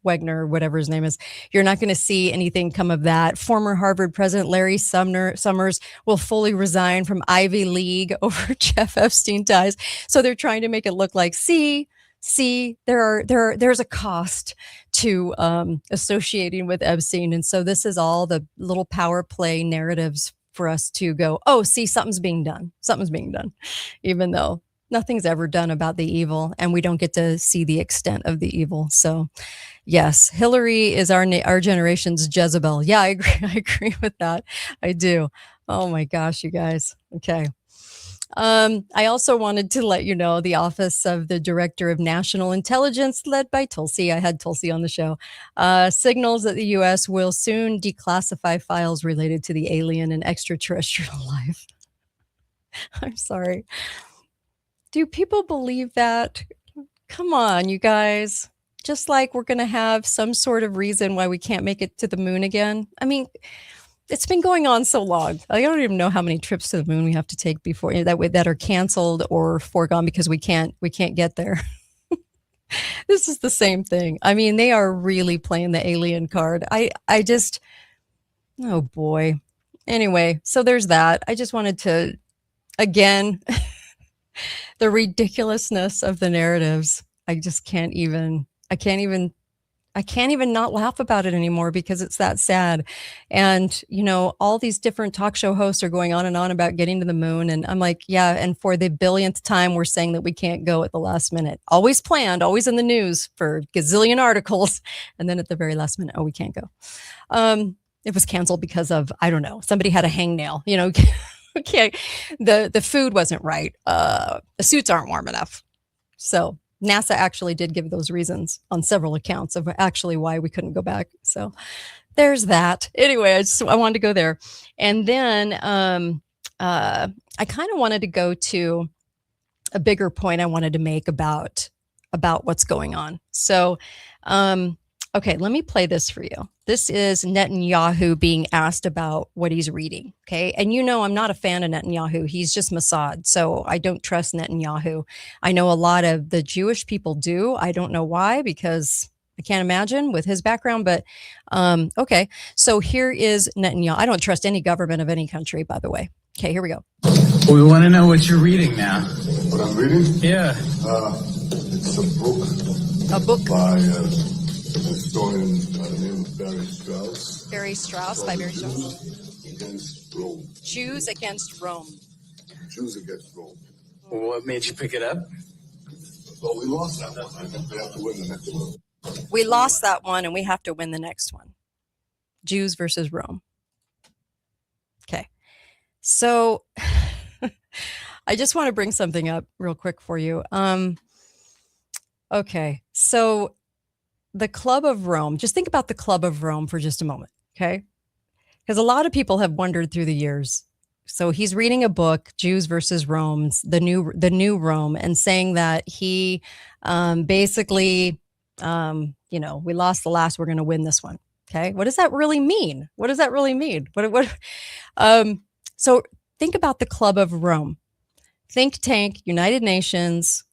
Wagner, whatever his name is. You're not going to see anything come of that. Former Harvard president Larry Summers will fully resign from Ivy League over Jeff Epstein ties. So they're trying to make it look like, see, there's a cost to associating with Epstein. And so this is all the little power play narratives for us to go, oh, see, something's being done. Something's being done, even though nothing's ever done about the evil, and we don't get to see the extent of the evil. So yes, Hillary is our generation's Jezebel. Yeah, I agree. I agree with that. I do. Oh my gosh, you guys. Okay. I also wanted to let you know the Office of the Director of National Intelligence, led by Tulsi, I had Tulsi on the show, signals that the U.S. will soon declassify files related to the alien and extraterrestrial life. I'm sorry. Do people believe that? Come on, you guys. Just like we're going to have some sort of reason why we can't make it to the moon again. I mean, it's been going on so long. I don't even know how many trips to the moon we have to take before that are canceled or foregone because we can't get there. This is the same thing. I mean, they are really playing the alien card. I just, oh boy. Anyway, so there's that. I just wanted to, again, the ridiculousness of the narratives. I can't even not laugh about it anymore because it's that sad. And, all these different talk show hosts are going on and on about getting to the moon. And I'm like, yeah. And for the billionth time, we're saying that we can't go at the last minute. Always planned, always in the news for gazillion articles. And then at the very last minute, oh, we can't go. It was canceled because of, I don't know, somebody had a hangnail, okay. The food wasn't right. The suits aren't warm enough. So NASA actually did give those reasons on several accounts of actually why we couldn't go back. So there's that. Anyway, I wanted to go there. And then I kind of wanted to go to a bigger point I wanted to make about what's going on. So, okay, let me play this for you. This is Netanyahu being asked about what he's reading. Okay. And I'm not a fan of Netanyahu. He's just Mossad. So I don't trust Netanyahu. I know a lot of the Jewish people do. I don't know why, because I can't imagine with his background, but okay. So here is Netanyahu. I don't trust any government of any country, by the way. Okay, here we go. We want to know what you're reading now. What I'm reading? Yeah. It's a book. A book by a historian by the name of Barry Strauss. Barry Strauss by Barry Strauss. Against Rome. Jews against Rome. Jews against Rome. Well, what made you pick it up? Well, we lost that one. I think we have to win the next one. We lost that one, and we have to win the next one. Jews versus Rome. Okay. So I just want to bring something up real quick for you. Okay. So the Club of Rome, just think about the Club of Rome for just a moment. Okay. Because a lot of people have wondered through the years. So he's reading a book, Jews versus Rome, the new Rome, and saying that he basically, we lost the last, we're going to win this one. Okay. What does that really mean? What does that really mean? So think about the Club of Rome, think tank, United Nations,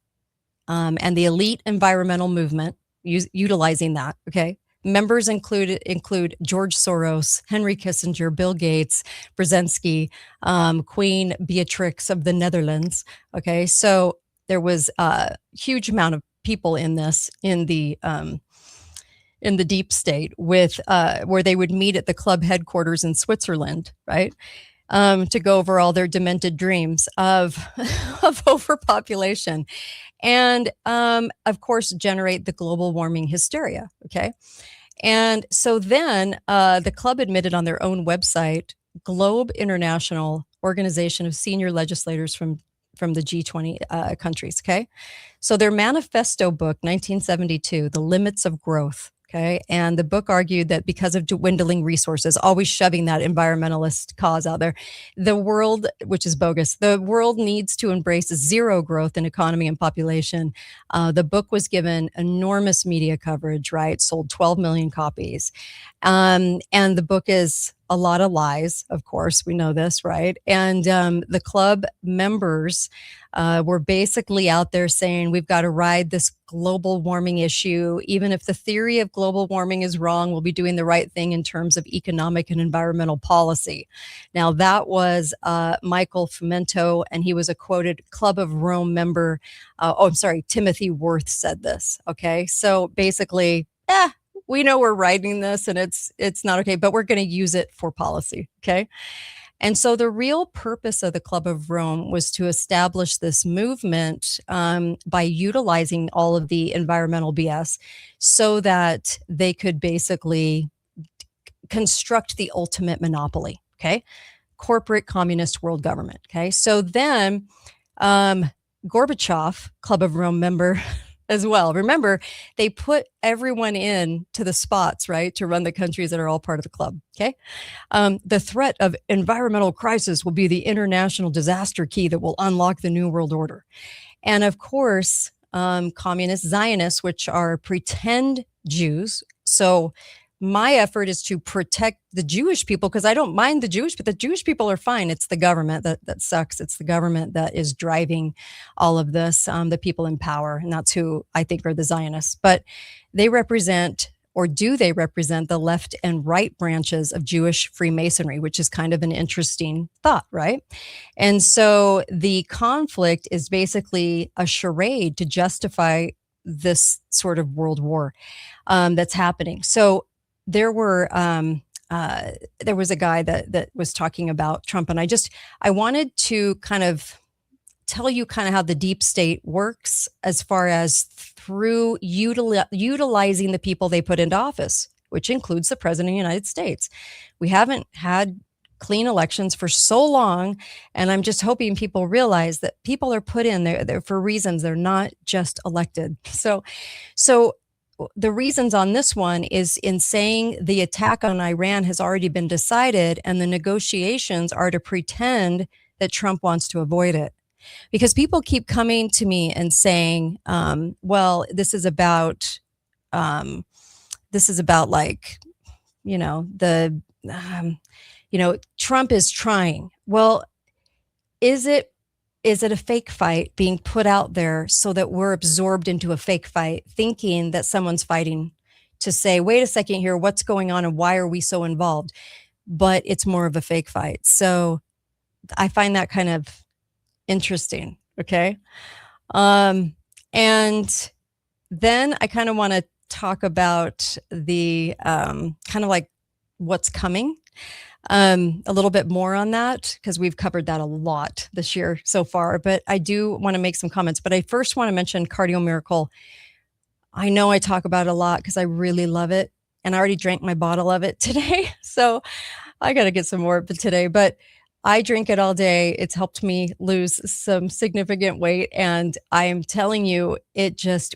and the elite environmental movement, utilizing that. Okay. Members include George Soros, Henry Kissinger, Bill Gates, Brzezinski, Queen Beatrix of the Netherlands. Okay. So there was a huge amount of people in this, in the deep state, with where they would meet at the club headquarters in Switzerland, right? To go over all their demented dreams of overpopulation, and of course generate the global warming hysteria. Okay, and so then the club admitted on their own website, Globe International Organization of Senior Legislators from the G20 countries. Okay, so their manifesto book, 1972, The Limits of Growth. Okay. And the book argued that because of dwindling resources, always shoving that environmentalist cause out there, the world, which is bogus, the world needs to embrace zero growth in economy and population. The book was given enormous media coverage, right? Sold 12 million copies. And the book is a lot of lies, of course, we know this, right? And the club members were basically out there saying, we've got to ride this global warming issue. Even if the theory of global warming is wrong, we'll be doing the right thing in terms of economic and environmental policy. Now, that was Michael Fumento, and he was a quoted Club of Rome member. Timothy Worth said this. Okay, so basically, we know we're writing this and it's not okay, but we're going to use it for policy. Okay. And so the real purpose of the Club of Rome was to establish this movement by utilizing all of the environmental BS so that they could basically construct the ultimate monopoly. Okay. Corporate communist world government. Okay. So then Gorbachev, Club of Rome member, as well. Remember, they put everyone in to the spots, right, to run the countries that are all part of the club. Okay. The threat of environmental crisis will be the international disaster key that will unlock the new world order. And of course, communist Zionists, which are pretend Jews. So my effort is to protect the Jewish people because I don't mind the Jewish, but the Jewish people are fine. It's the government that sucks. It's the government that is driving all of this, the people in power. And that's who I think are the Zionists. But they represent, or do they represent, the left and right branches of Jewish Freemasonry, which is kind of an interesting thought, right? And so the conflict is basically a charade to justify this sort of world war that's happening. So there was a guy that was talking about Trump, and I wanted to kind of tell you kind of how the deep state works as far as through utilizing the people they put into office, which includes the president of the United States. We haven't had clean elections for so long, and I'm just hoping people realize that people are put in there for reasons. They're not just elected. So the reasons on this one is in saying the attack on Iran has already been decided and the negotiations are to pretend that Trump wants to avoid it. Because people keep coming to me and saying, well, this is about like, Trump is trying. Well, is it a fake fight being put out there so that we're absorbed into a fake fight, thinking that someone's fighting to say, wait a second here, what's going on and why are we so involved? But it's more of a fake fight. So I find that kind of interesting. Okay. And then I kind of want to talk about the kind of like what's coming. A little bit more on that because we've covered that a lot this year so far, but I do want to make some comments. But I first want to mention Cardio Miracle. I know I talk about it a lot because I really love it, and I already drank my bottle of it today, so I got to get some more today. But I drink it all day. It's helped me lose some significant weight, and I am telling you,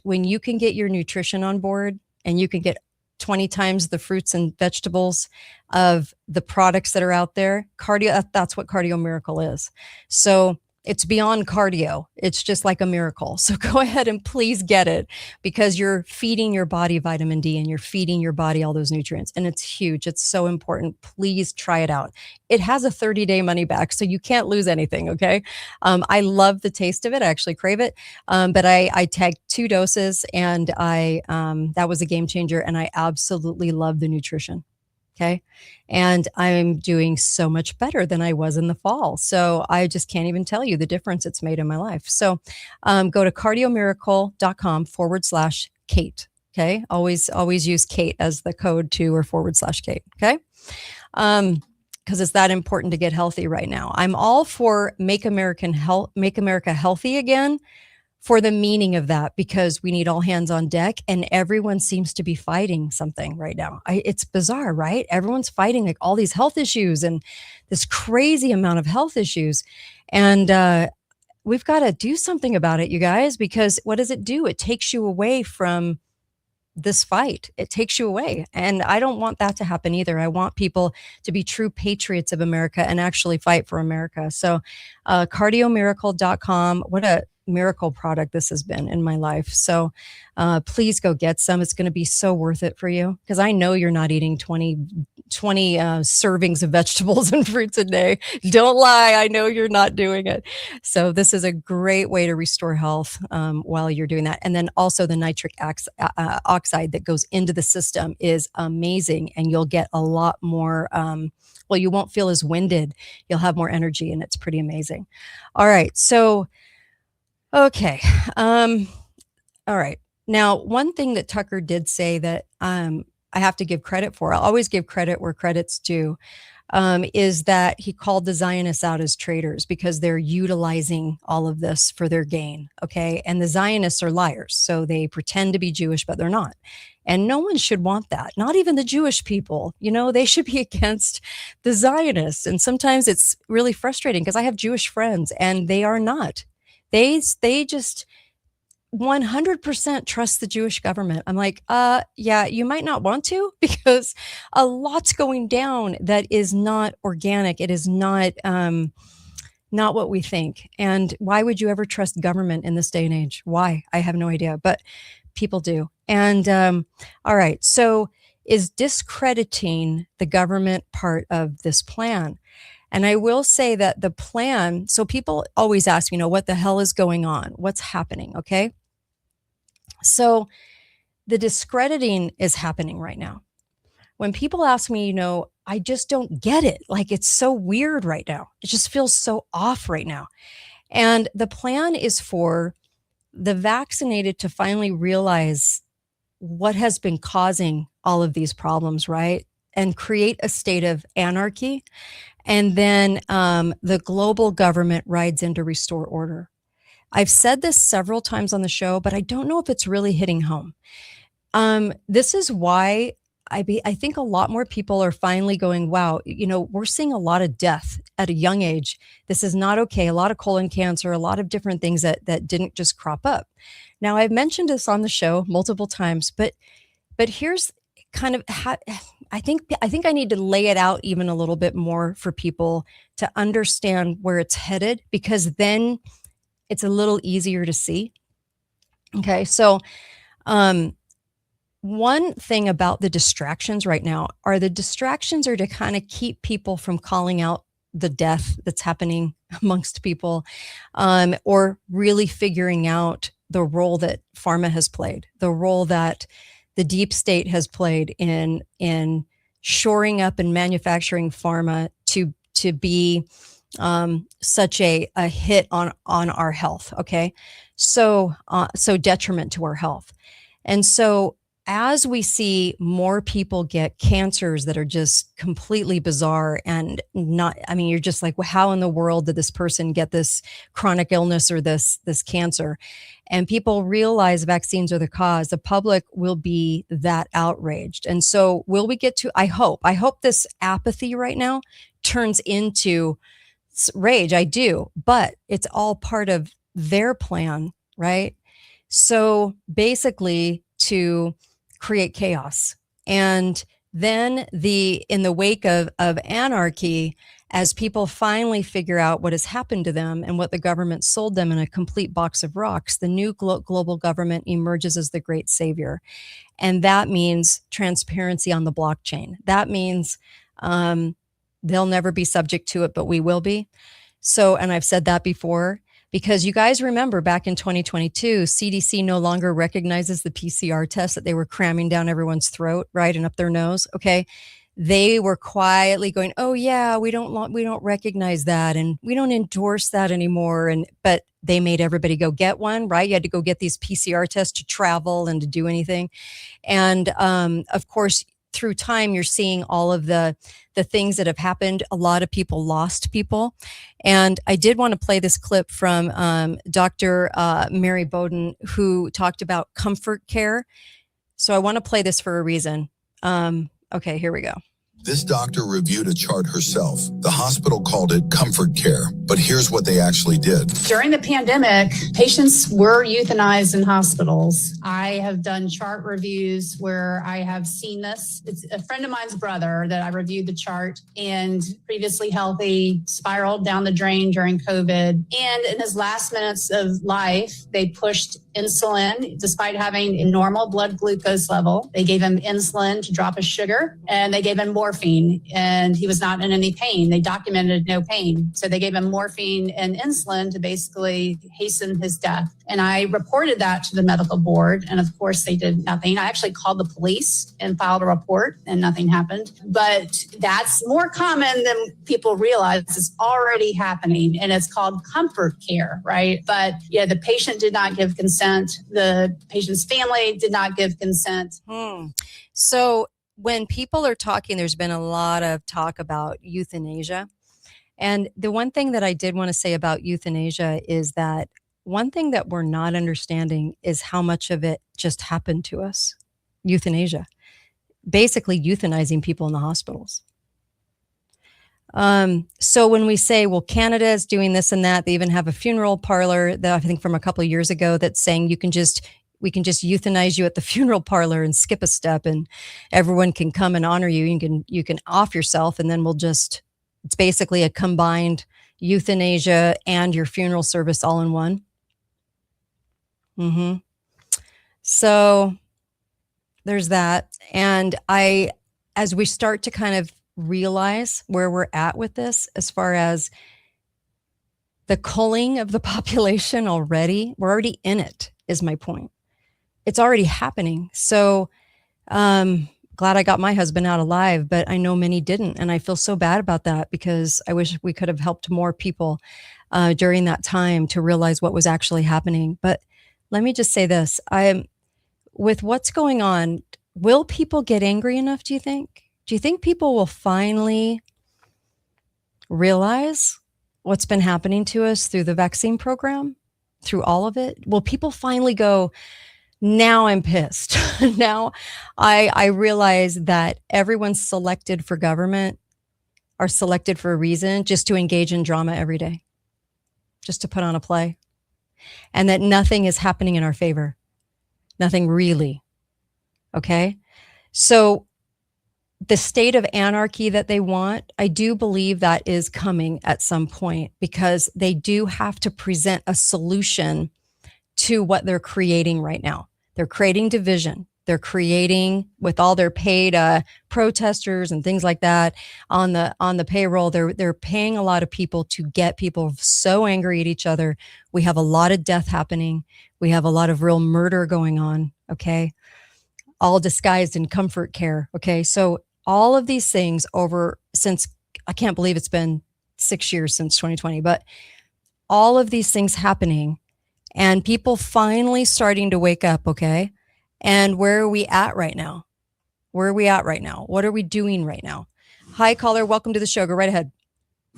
when you can get your nutrition on board and you can get 20 times the fruits and vegetables of the products that are out there. That's what Cardio Miracle is. So it's beyond cardio. It's just like a miracle. So go ahead and please get it because you're feeding your body vitamin D and you're feeding your body all those nutrients. And it's huge. It's so important. Please try it out. It has a 30-day money back, so you can't lose anything. Okay. I love the taste of it. I actually crave it. But I tagged 2 doses and that was a game changer. And I absolutely love the nutrition. Okay. And I'm doing so much better than I was in the fall. So I just can't even tell you the difference it's made in my life. So go to cardiomiracle.com/Kate. Okay. Always use Kate as the code to or /Kate. Okay. Because it's that important to get healthy right now. I'm all for make America healthy again. For the meaning of that, because we need all hands on deck and everyone seems to be fighting something right now. It's bizarre, right? Everyone's fighting like all these health issues and this crazy amount of health issues. And we've got to do something about it, you guys, because what does it do? It takes you away from this fight. It takes you away. And I don't want that to happen either. I want people to be true patriots of America and actually fight for America. So cardiomiracle.com, what a miracle product this has been in my life. So please go get some. It's going to be so worth it for you because I know you're not eating 20 servings of vegetables and fruits a day. Don't lie. I know you're not doing it. So this is a great way to restore health while you're doing that. And then also the nitric oxide that goes into the system is amazing. And you'll get a lot more, you won't feel as winded. You'll have more energy and it's pretty amazing. All right. So okay. All right. Now, one thing that Tucker did say that I I have to give credit for, I'll always give credit where credit's due, is that he called the Zionists out as traitors because they're utilizing all of this for their gain. Okay. And the Zionists are liars. So they pretend to be Jewish, but they're not. And no one should want that. Not even the Jewish people. They should be against the Zionists. And sometimes it's really frustrating because I have Jewish friends and they are not. They just 100% trust the Jewish government. I'm like, yeah, you might not want to, because a lot's going down that is not organic. It is not what we think. And why would you ever trust government in this day and age? Why? I have no idea, but people do. And all right, so is discrediting the government part of this plan? And I will say that the plan, so people always ask, what the hell is going on? What's happening? Okay. So the discrediting is happening right now. When people ask me, I just don't get it. Like, it's so weird right now. It just feels so off right now. And the plan is for the vaccinated to finally realize what has been causing all of these problems, right? And create a state of anarchy. And then the global government rides in to restore order. I've said this several times on the show, but I don't know if it's really hitting home. This is why I think a lot more people are finally going, wow, we're seeing a lot of death at a young age. This is not okay. A lot of colon cancer, a lot of different things that didn't just crop up. Now, I've mentioned this on the show multiple times, but here's kind of how I think I need to lay it out even a little bit more for people to understand where it's headed, because then it's a little easier to see. Okay. So, one thing about the distractions right now are to kind of keep people from calling out the death that's happening amongst people, or really figuring out the role that pharma has played, the role that the deep state has played in shoring up and manufacturing pharma to be such a hit on our health. Okay. So detriment to our health. And so as we see more people get cancers that are just completely bizarre and you're just like, well, how in the world did this person get this chronic illness or this cancer? And people realize vaccines are the cause. The public will be that outraged. And so will we get to, I hope this apathy right now turns into rage. I do, but it's all part of their plan, right? So basically to create chaos. And then in the wake of anarchy, as people finally figure out what has happened to them and what the government sold them in a complete box of rocks, the new global government emerges as the great savior. And that means transparency on the blockchain. That means they'll never be subject to it, but we will be. So, and I've said that before, because you guys remember back in 2022, CDC no longer recognizes the PCR test that they were cramming down everyone's throat, right, and up their nose. Okay, they were quietly going, "Oh yeah, we don't recognize that, and we don't endorse that anymore." But they made everybody go get one, right? You had to go get these PCR tests to travel and to do anything, and of course, through time, you're seeing all of the things that have happened. A lot of people lost people. And I did want to play this clip from Dr. Mary Bowden, who talked about comfort care. So I want to play this for a reason. Okay, here we go. This doctor reviewed a chart herself. The hospital called it comfort care, but here's what they actually did. During the pandemic, patients were euthanized in hospitals. I have done chart reviews where I have seen this. It's a friend of mine's brother that I reviewed the chart, and previously healthy, spiraled down the drain during COVID. And in his last minutes of life, they pushed insulin despite having a normal blood glucose level. They gave him insulin to drop his sugar, and they gave him morphine, and he was not in any pain. They documented no pain. So they gave him morphine and insulin to basically hasten his death. And I reported that to the medical board, and of course they did nothing. I actually called the police and filed a report, and nothing happened. But that's more common than people realize. It's already happening, and it's called comfort care, right? But yeah, the patient did not give consent. The patient's family did not give consent. So when people are talking, there's been a lot of talk about euthanasia. And the one thing that I did want to say about euthanasia is that one thing that we're not understanding is how much of it just happened to us. Euthanasia, basically euthanizing people in the hospitals. So when we say, well, Canada is doing this and that, they even have a funeral parlor that I think from a couple of years ago that's saying we can just euthanize you at the funeral parlor and skip a step, and everyone can come and honor you. You can off yourself, and then it's basically a combined euthanasia and your funeral service all in one. Mm-hmm. So there's that. And as we start to kind of realize where we're at with this, as far as the culling of the population already, we're already in it, is my point. It's already happening. So glad I got my husband out alive, but I know many didn't. And I feel so bad about that, because I wish we could have helped more people during that time to realize what was actually happening. But let me just say this. With what's going on, will people get angry enough, do you think? Do you think people will finally realize what's been happening to us through the vaccine program, through all of it? Will people finally go, now I'm pissed. Now I realize that everyone's selected for government are selected for a reason, just to engage in drama every day, just to put on a play, and that nothing is happening in our favor. Nothing really. Okay. So the state of anarchy that they want, I do believe that is coming at some point, because they do have to present a solution to what they're creating right now. They're creating division. They're creating, with all their paid protesters and things like that on the payroll, they're paying a lot of people to get people so angry at each other. We have a lot of death happening. We have a lot of real murder going on. Okay. All disguised in comfort care. Okay. So all of these things since, I can't believe it's been 6 years since 2020, but all of these things happening and people finally starting to wake up. Okay. And where are we at right now? Where are we at right now? What are we doing right now? Hi, caller. Welcome to the show. Go right ahead.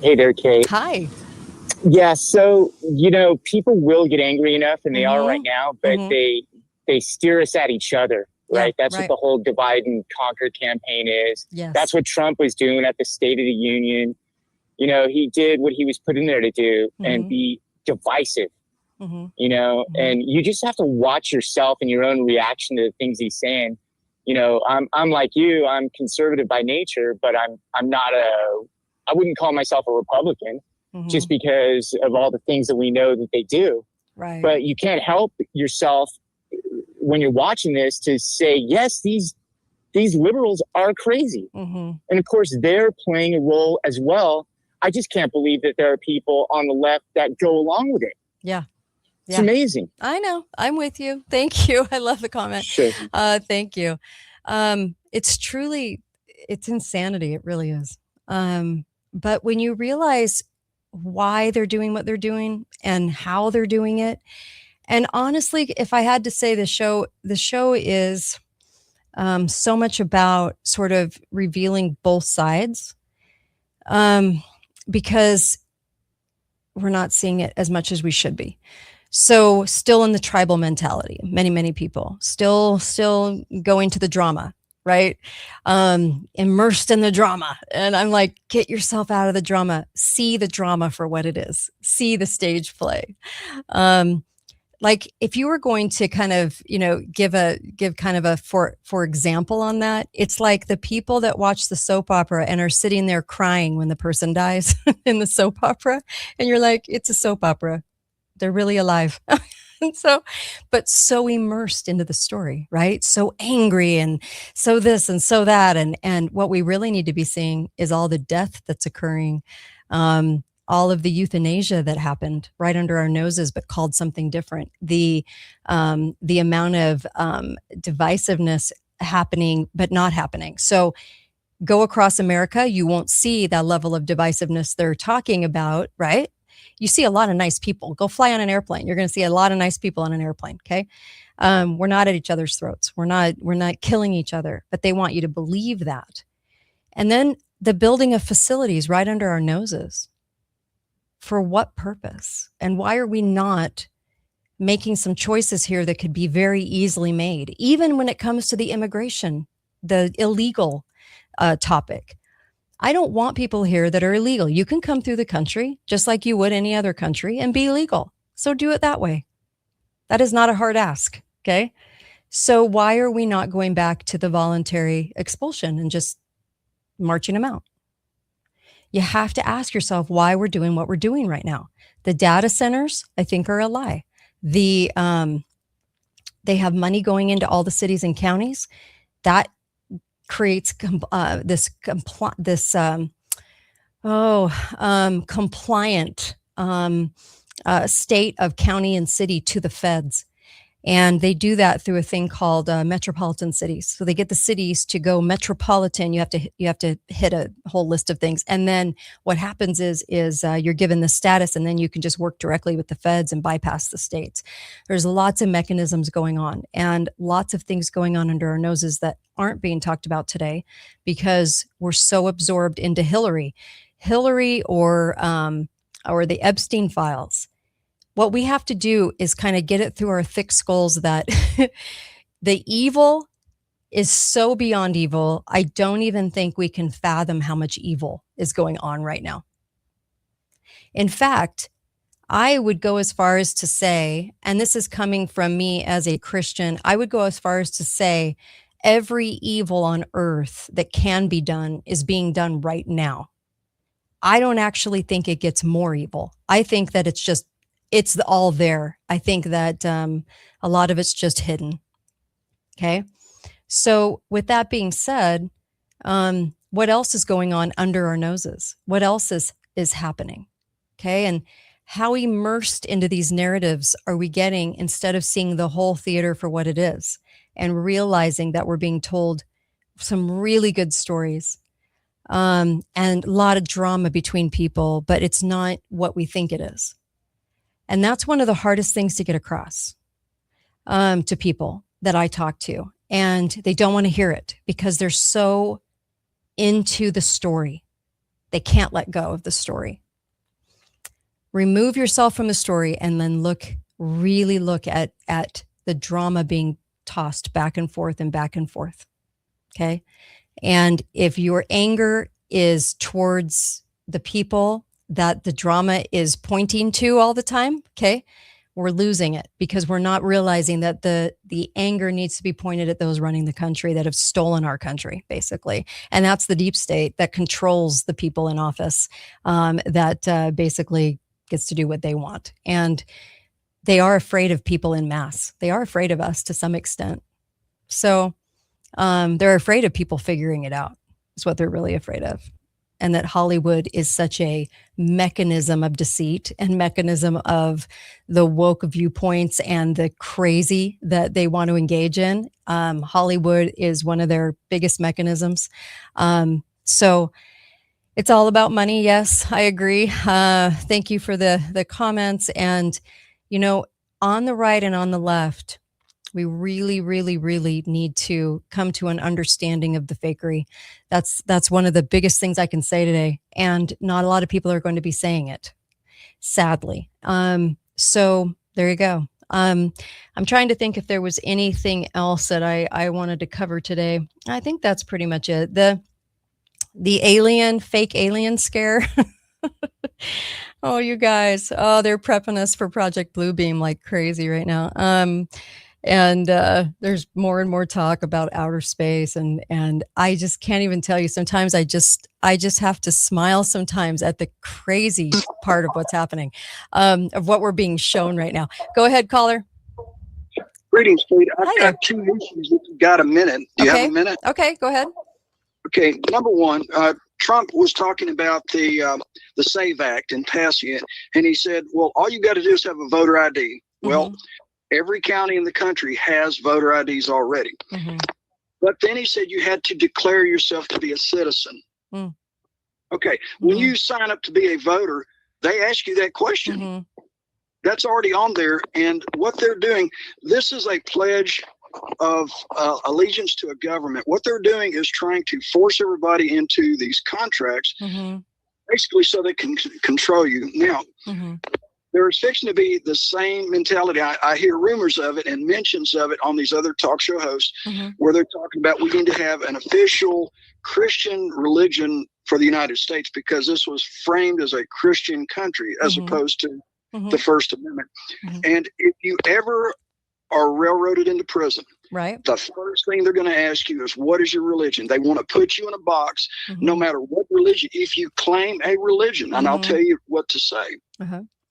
Hey there, Kate. Hi. Yeah, so, people will get angry enough, and they are right now, but they steer us at each other, right? Yeah, That's right. what the whole divide and conquer campaign is. Yes. That's what Trump was doing at the State of the Union. He did what he was put in there to do and be divisive, and you just have to watch yourself and your own reaction to the things he's saying. I'm like you, I'm conservative by nature, but I'm not I wouldn't call myself a Republican just because of all the things that we know that they do. Right. But you can't help yourself when you're watching this to say, yes, these liberals are crazy. And of course, they're playing a role as well. I just can't believe that there are people on the left that go along with it. Yeah. It's amazing. I know. I'm with you. Thank you. I love the comment. Sure. Thank you. It's insanity. It really is. But when you realize why they're doing what they're doing and how they're doing it, and honestly, if I had to say the show is so much about sort of revealing both sides, because we're not seeing it as much as we should be. So still in the tribal mentality, many people still going to the drama, right? Immersed in the drama. And I'm like, get yourself out of the drama. See the drama for what it is. See the stage play. Like if you were going to kind of, give kind of a, for example on that, it's like the people that watch the soap opera and are sitting there crying when the person dies in the soap opera. And you're like, it's a soap opera. They're really alive. And but so immersed into the story, right? So angry and so this and so that. And what we really need to be seeing is all the death that's occurring, all of the euthanasia that happened right under our noses, but called something different. The amount of divisiveness happening, but not happening. So go across America, you won't see that level of divisiveness they're talking about, right? You see a lot of nice people. Go fly on an airplane. You're going to see a lot of nice people on an airplane. Okay. We're not at each other's throats. We're not killing each other, but they want you to believe that. And then the building of facilities right under our noses. For what purpose? And why are we not making some choices here that could be very easily made, even when it comes to the immigration, the illegal topic? I don't want people here that are illegal. You can come through the country just like you would any other country and be legal. So do it that way. That is not a hard ask. Okay. So why are we not going back to the voluntary expulsion and just marching them out? You have to ask yourself why we're doing what we're doing right now. The data centers, I think, are a lie. They have money going into all the cities and counties that creates compliant state of county and city to the feds. And they do that through a thing called metropolitan cities. So they get the cities to go metropolitan. You have to hit a whole list of things. And then what happens is you're given the status, and then you can just work directly with the feds and bypass the states. There's lots of mechanisms going on and lots of things going on under our noses that aren't being talked about today because we're so absorbed into Hillary or the Epstein files. What we have to do is kind of get it through our thick skulls that the evil is so beyond evil. I don't even think we can fathom how much evil is going on right now. In fact, I would go as far as to say, and this is coming from me as a Christian, I would go as far as to say every evil on earth that can be done is being done right now. I don't actually think it gets more evil. I think that it's all there. I think that a lot of it's just hidden. Okay. So with that being said, what else is going on under our noses? What else is happening? Okay. And how immersed into these narratives are we getting instead of seeing the whole theater for what it is and realizing that we're being told some really good stories and a lot of drama between people, but it's not what we think it is. And that's one of the hardest things to get across to people that I talk to. And they don't want to hear it because they're so into the story. They can't let go of the story. Remove yourself from the story and then really look at the drama being tossed back and forth and back and forth. Okay. And if your anger is towards the people that the drama is pointing to all the time, okay, we're losing it because we're not realizing that the anger needs to be pointed at those running the country that have stolen our country, basically. And that's the deep state that controls the people in office, that basically gets to do what they want. And they are afraid of people in mass. They are afraid of us to some extent. So they're afraid of people figuring it out. Is what they're really afraid of. And that Hollywood is such a mechanism of deceit and mechanism of the woke viewpoints and the crazy that they want to engage in. Hollywood is one of their biggest mechanisms. So it's all about money. Yes, I agree. Thank you for the comments. And, on the right and on the left, we really, really, really need to come to an understanding of the fakery. That's one of the biggest things I can say today. And not a lot of people are going to be saying it, sadly. So there you go. I'm trying to think if there was anything else that I wanted to cover today. I think that's pretty much it. The fake alien scare. Oh, you guys. Oh, they're prepping us for Project Bluebeam like crazy right now. And there's more and more talk about outer space, and I just can't even tell you. Sometimes I just have to smile sometimes at the crazy part of what's happening, of what we're being shown right now. Go ahead, caller. Greetings, Kate. I've got two issues. If you've got a minute, do you have a minute? Okay, go ahead. Okay, number one, Trump was talking about the SAVE Act and passing it, and he said, "Well, all you got to do is have a voter ID." Mm-hmm. Well. Every county in the country has voter IDs already. Mm-hmm. But then he said you had to declare yourself to be a citizen. Mm. Okay. Mm-hmm. When you sign up to be a voter, they ask you that question. Mm-hmm. That's already on there. And what they're doing, this is a pledge of allegiance to a government. What they're doing is trying to force everybody into these contracts, basically so they can control you. Now, there's fixing to be the same mentality. I hear rumors of it and mentions of it on these other talk show hosts where they're talking about we need to have an official Christian religion for the United States because this was framed as a Christian country as opposed to the First Amendment. And if you ever are railroaded into prison, right, the first thing they're going to ask you is, what is your religion? They want to put you in a box, no matter what religion. If you claim a religion, and I'll tell you what to say.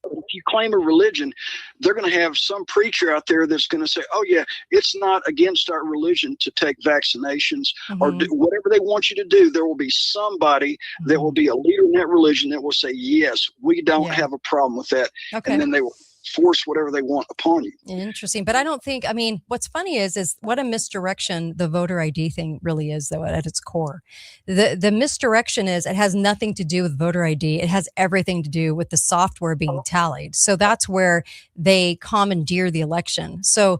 If you claim a religion, they're going to have some preacher out there that's going to say, oh yeah, it's not against our religion to take vaccinations or do whatever they want you to do. There will be somebody that will be a leader in that religion that will say, yes, we don't have a problem with that. And then they will force whatever they want upon you. Interesting. But I don't think, I mean, what's funny is what a misdirection the voter ID thing really is, though, at its core. The misdirection is it has nothing to do with voter ID. It has everything to do with the software being tallied. So that's where they commandeer the election. So,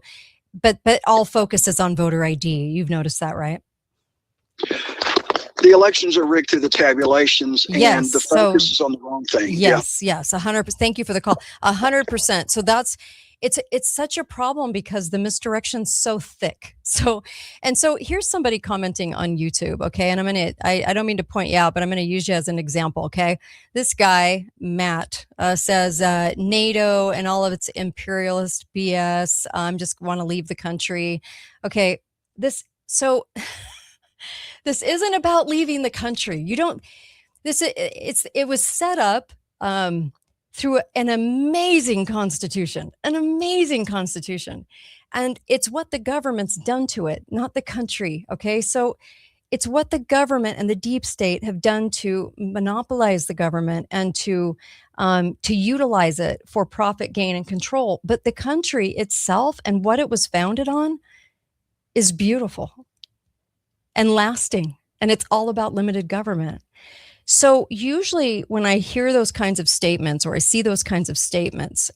but all focus is on voter ID. You've noticed that, right? The elections are rigged through the tabulations, and the focus is on the wrong thing. Yes, 100%. Thank you for the call. 100%. So it's such a problem because the misdirection's so thick. So here's somebody commenting on YouTube. Okay. And I don't mean to point you out, but I'm going to use you as an example. Okay. This guy, Matt, says, NATO and all of its imperialist BS. Just want to leave the country. Okay. This isn't about leaving the country. It was set up through an amazing constitution. And it's what the government's done to it, not the country. Okay. So it's what the government and the deep state have done to monopolize the government and to utilize it for profit gain and control. But the country itself and what it was founded on is beautiful and lasting. And it's all about limited government. So usually when I hear those kinds of statements or I see those kinds of statements,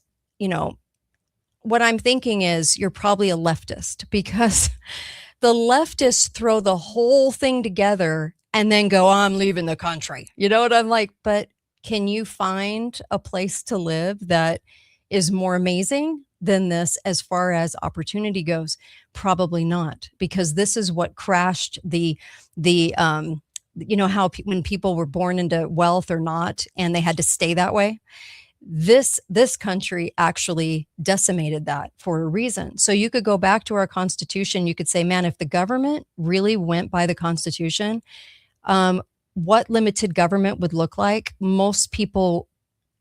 what I'm thinking is you're probably a leftist, because the leftists throw the whole thing together and then go, I'm leaving the country. You know what I'm like? But can you find a place to live that is more amazing than this as far as opportunity goes? Probably not, because this is what crashed the how when people were born into wealth or not, and they had to stay that way. This country actually decimated that for a reason. So you could go back to our Constitution. You could say, man, if the government really went by the Constitution, what limited government would look like? Most people,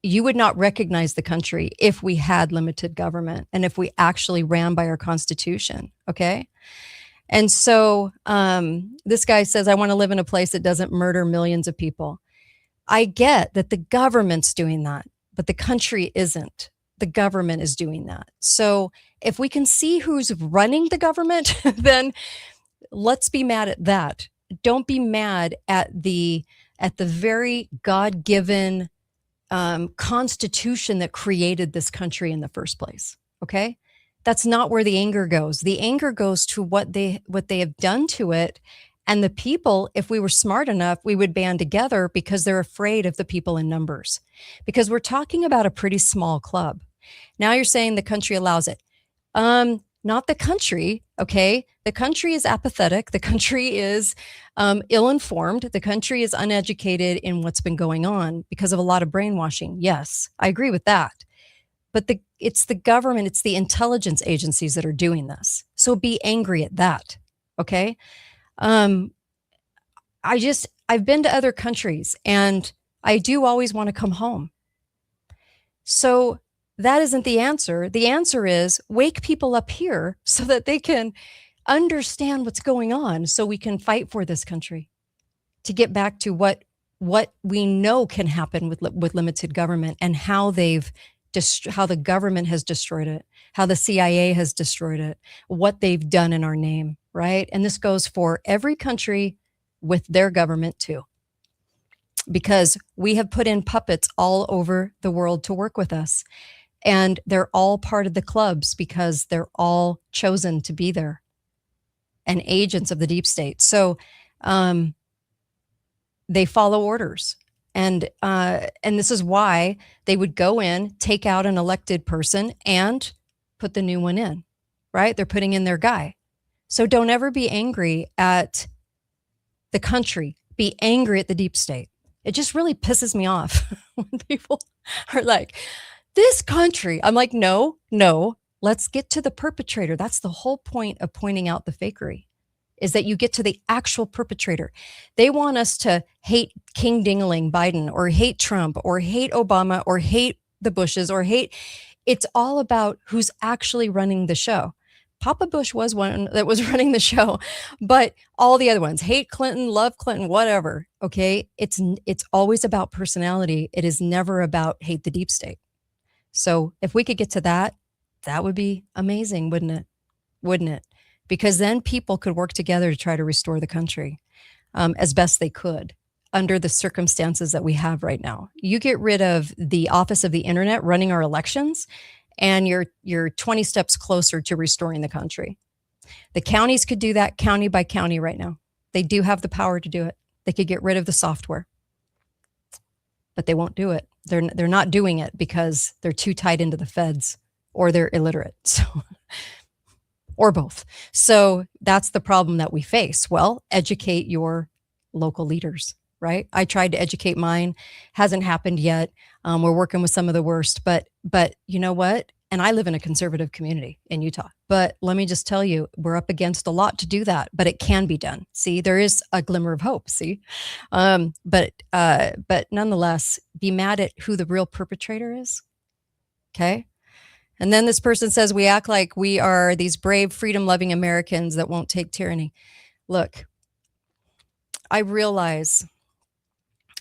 you would not recognize the country if we had limited government and if we actually ran by our Constitution. Okay. And so this guy says, I want to live in a place that doesn't murder millions of people. I get that the government's doing that, but the country isn't. The government is doing that. So if we can see who's running the government, then let's be mad at that. Don't be mad at the very God-given Constitution that created this country in the first place. Okay. That's not where the anger goes. The anger goes to what they have done to it. And the people, if we were smart enough, we would band together because they're afraid of the people in numbers, because we're talking about a pretty small club. Now you're saying the country allows it. Not the country. Okay. The country is apathetic. The country is ill-informed. The country is uneducated in what's been going on because of a lot of brainwashing. Yes, I agree with that. But it's the government, it's the intelligence agencies that are doing this. So be angry at that. Okay. I've been to other countries and I do always want to come home. So that isn't the answer. The answer is wake people up here so that they can understand what's going on, so we can fight for this country to get back to what we know can happen with limited government, and how how the government has destroyed it, how the CIA has destroyed it, what they've done in our name, right? And this goes for every country with their government too, because we have put in puppets all over the world to work with us. And they're all part of the clubs because they're all chosen to be there and agents of the deep state. So they follow orders. And this is why they would go in, take out an elected person and put the new one in, right? They're putting in their guy. So don't ever be angry at the country. Be angry at the deep state. It just really pisses me off when people are like, this country. I'm like, no, let's get to the perpetrator. That's the whole point of pointing out the fakery, is that you get to the actual perpetrator. They want us to hate King Dingaling Biden or hate Trump or hate Obama or hate the Bushes or hate. It's all about who's actually running the show. Papa Bush was one that was running the show, but all the other ones, hate Clinton, love Clinton, whatever. Okay. It's always about personality. It is never about hate the deep state. So if we could get to that, that would be amazing, wouldn't it? Wouldn't it? Because then people could work together to try to restore the country as best they could under the circumstances that we have right now. You get rid of the office of the internet running our elections, and you're 20 steps closer to restoring the country. The counties could do that county by county right now. They do have the power to do it. They could get rid of the software, but they won't do it. They're not doing it because they're too tied into the feds or they're illiterate. So, or both. So that's the problem that we face. Well, educate your local leaders, right? I tried to educate mine. Hasn't happened yet. We're working with some of the worst, but you know what? And I live in a conservative community in Utah, but let me just tell you, we're up against a lot to do that, but it can be done. See, there is a glimmer of hope. See, but nonetheless, be mad at who the real perpetrator is. Okay. And then this person says, we act like we are these brave, freedom-loving Americans that won't take tyranny. Look, I realize,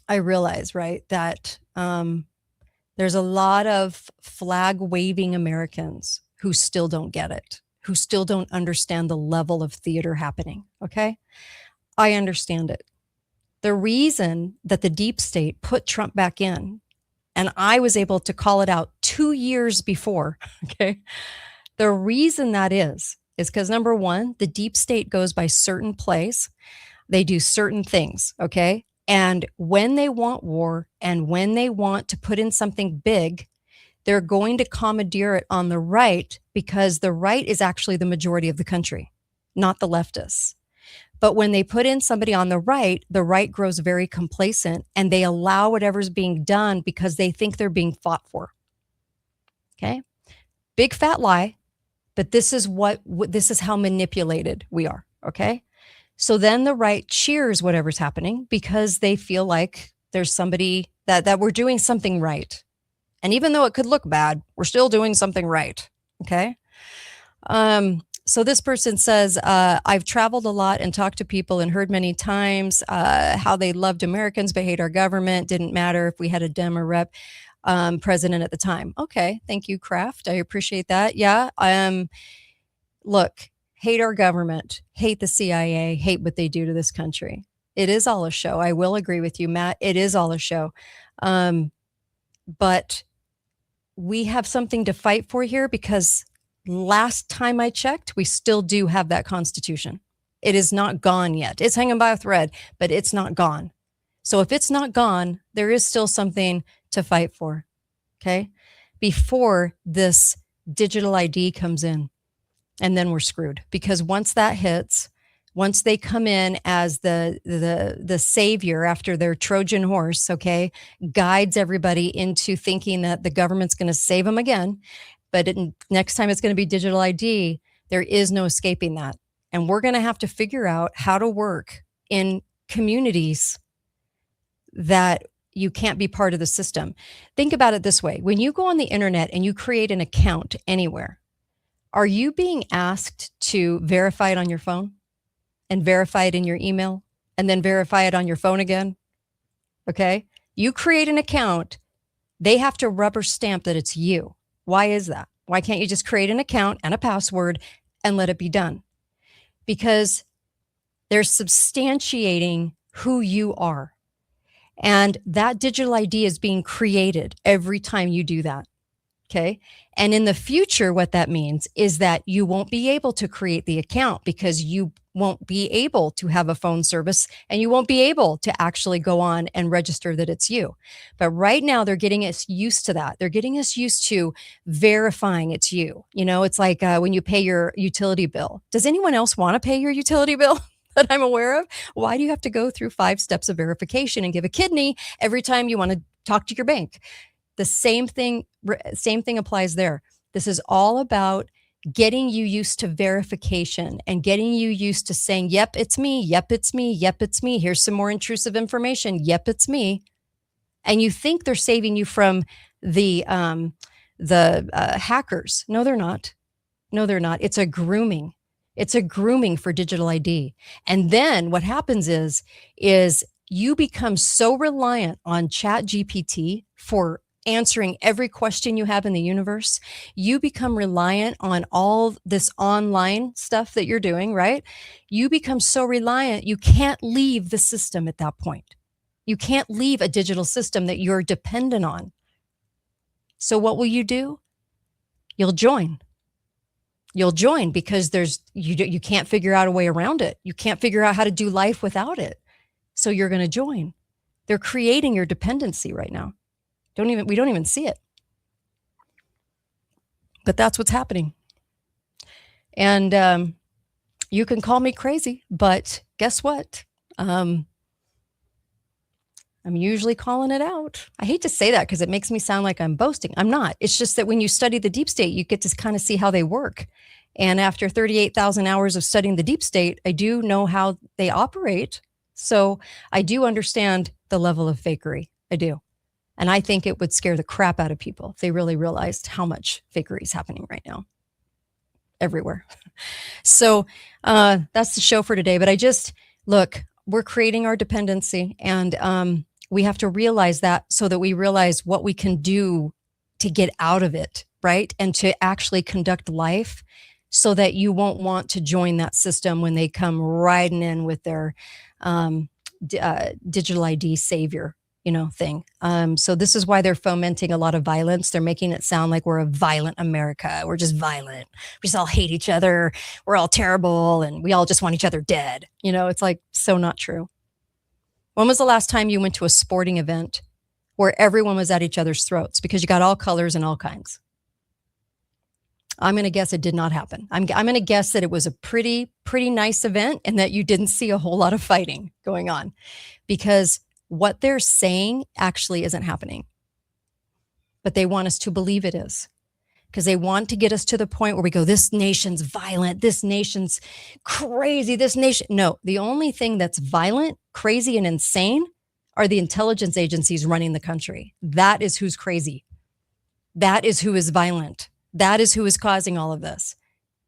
right, that there's a lot of flag-waving Americans who still don't get it, who still don't understand the level of theater happening, okay? I understand it. The reason that the deep state put Trump back in, and I was able to call it out 2 years before, okay? The reason that is because number one, the deep state goes by certain plays. They do certain things, okay? And when they want war and when they want to put in something big, they're going to commandeer it on the right because the right is actually the majority of the country, not the leftists. But when they put in somebody on the right grows very complacent and they allow whatever's being done because they think they're being fought for. Okay? Big fat lie, but this is this is how manipulated we are, okay? So then the right cheers whatever's happening because they feel like there's somebody that we're doing something right. And even though it could look bad, we're still doing something right, okay? So this person says, I've traveled a lot and talked to people and heard many times how they loved Americans but hate our government. Didn't matter if we had a Dem or Rep president at the time. Okay, thank you, Kraft. I appreciate that. Yeah. Look, hate our government, hate the CIA, hate what they do to this country. It is all a show. I will agree with you, Matt. It is all a show. But we have something to fight for here because last time I checked, we still do have that Constitution. It is not gone yet. It's hanging by a thread, but it's not gone. So if it's not gone, there is still something to fight for, okay? Before this digital ID comes in, and then we're screwed. Because once that hits, once they come in as the savior after their Trojan horse, okay, guides everybody into thinking that the government's going to save them again, but next time it's going to be digital ID, there is no escaping that. And we're going to have to figure out how to work in communities that you can't be part of the system. Think about it this way. When you go on the internet and you create an account anywhere, are you being asked to verify it on your phone and verify it in your email and then verify it on your phone again? Okay. You create an account. They have to rubber stamp that it's you. Why is that? Why can't you just create an account and a password and let it be done? Because they're substantiating who you are. And that digital ID is being created every time you do that. Okay. And in the future, what that means is that you won't be able to create the account because you won't be able to have a phone service and you won't be able to actually go on and register that it's you. But right now they're getting us used to that. They're getting us used to verifying it's you. You know, it's like when you pay your utility bill. Does anyone else want to pay your utility bill that I'm aware of? Why do you have to go through 5 steps of verification and give a kidney every time you want to talk to your bank? The same thing applies there. This is all about getting you used to verification and getting you used to saying, yep, it's me. Yep, it's me. Yep, it's me. Here's some more intrusive information. Yep, it's me. And you think they're saving you from the hackers. No, they're not. No, they're not. It's a grooming. It's a grooming for digital ID. And then what happens is you become so reliant on ChatGPT for answering every question you have in the universe. You become reliant on all this online stuff that you're doing, right? You become so reliant, you can't leave the system at that point. You can't leave a digital system that you're dependent on. So what will you do? You'll join. You'll join because you can't figure out a way around it. You can't figure out how to do life without it. So you're going to join. They're creating your dependency right now. We don't even see it. But that's what's happening. And you can call me crazy, but guess what? I'm usually calling it out. I hate to say that because it makes me sound like I'm boasting. I'm not. It's just that when you study the deep state, you get to kind of see how they work. And after 38,000 hours of studying the deep state, I do know how they operate. So I do understand the level of fakery. I do. And I think it would scare the crap out of people if they really realized how much fakery is happening right now everywhere. So that's the show for today. But look, we're creating our dependency, and we have to realize that so that we realize what we can do to get out of it, right? And to actually conduct life so that you won't want to join that system when they come riding in with their digital ID savior, thing. So this is why they're fomenting a lot of violence. They're making it sound like we're a violent America. We're just violent. We just all hate each other. We're all terrible. And we all just want each other dead. It's like so not true. When was the last time you went to a sporting event where everyone was at each other's throats because you got all colors and all kinds? I'm going to guess it did not happen. I'm going to guess that it was a pretty nice event and that you didn't see a whole lot of fighting going on, because what they're saying actually isn't happening. But they want us to believe it is, because they want to get us to the point where we go, this nation's violent, this nation's crazy, this nation. No, the only thing that's violent, crazy, and insane are the intelligence agencies running the country. That is who's crazy. That is who is violent. That is who is causing all of this.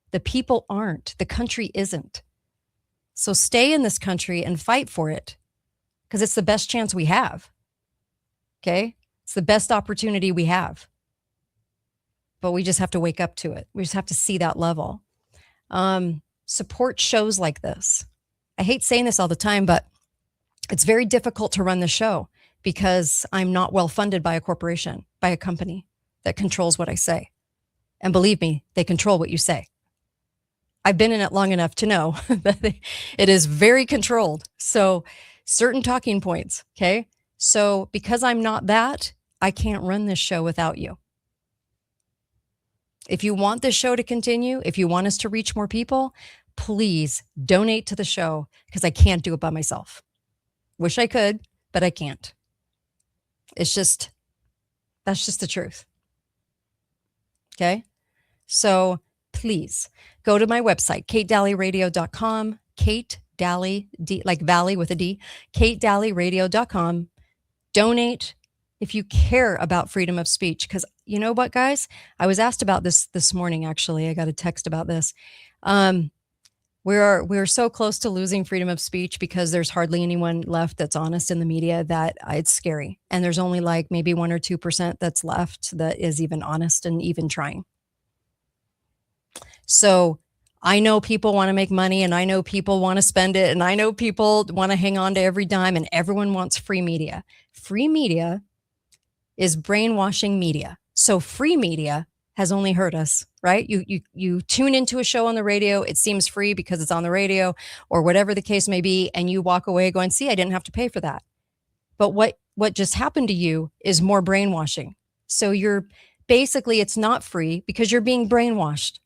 The people aren't. The country isn't. So stay in this country and fight for it, because it's the best chance we have. Okay? It's the best opportunity we have. But we just have to wake up to it. We just have to see that level. Support shows like this. I hate saying this all the time, but it's very difficult to run the show because I'm not well funded by a corporation, by a company that controls what I say. And believe me, they control what you say. I've been in it long enough to know that it is very controlled. So certain talking points, okay? So because I'm not that, I can't run this show without you. If you want this show to continue, if you want us to reach more people, please donate to the show, because I can't do it by myself. Wish I could, but I can't. That's just the truth. Okay? So please go to my website, katedalleyradio.com, Kate Dalley, like Valley with a D, katedalleyradio.com. Donate if you care about freedom of speech. Because you know what, guys? I was asked about this morning, actually. I got a text about this. We're so close to losing freedom of speech because there's hardly anyone left that's honest in the media that it's scary. And there's only like maybe 1 or 2% that's left that is even honest and even trying. So I know people want to make money, and I know people want to spend it, and I know people want to hang on to every dime, and everyone wants free media. Free media is brainwashing media. So free media has only hurt us, right? You tune into a show on the radio, it seems free because it's on the radio or whatever the case may be, and you walk away going, see, I didn't have to pay for that. But what just happened to you is more brainwashing. So you're basically, it's not free because you're being brainwashed.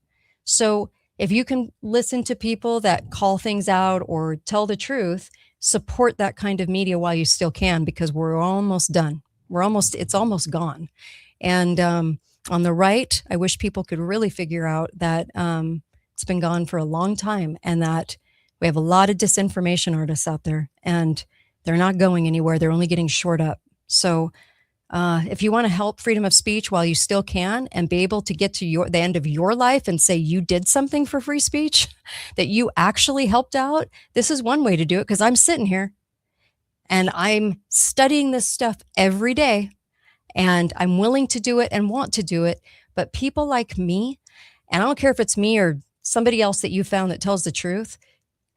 So if you can listen to people that call things out or tell the truth, support that kind of media while you still can, because we're almost done. It's almost gone. And on the right, I wish people could really figure out that it's been gone for a long time, and that we have a lot of disinformation artists out there, and they're not going anywhere. They're only getting shored up. So if you want to help freedom of speech while you still can, and be able to get to the end of your life and say you did something for free speech, that you actually helped out, this is one way to do it, because I'm sitting here and I'm studying this stuff every day, and I'm willing to do it and want to do it. But people like me, and I don't care if it's me or somebody else that you found that tells the truth,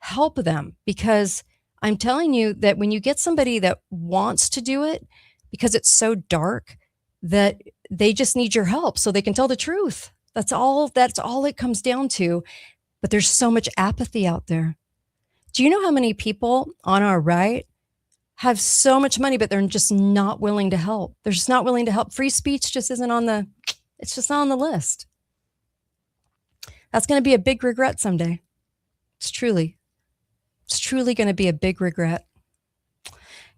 help them, because I'm telling you that when you get somebody that wants to do it, because it's so dark, that they just need your help so they can tell the truth. That's all it comes down to. But there's so much apathy out there. Do you know how many people on our right have so much money, but they're just not willing to help? They're just not willing to help. Free speech just isn't it's just not on the list. That's going to be a big regret someday. It's truly going to be a big regret.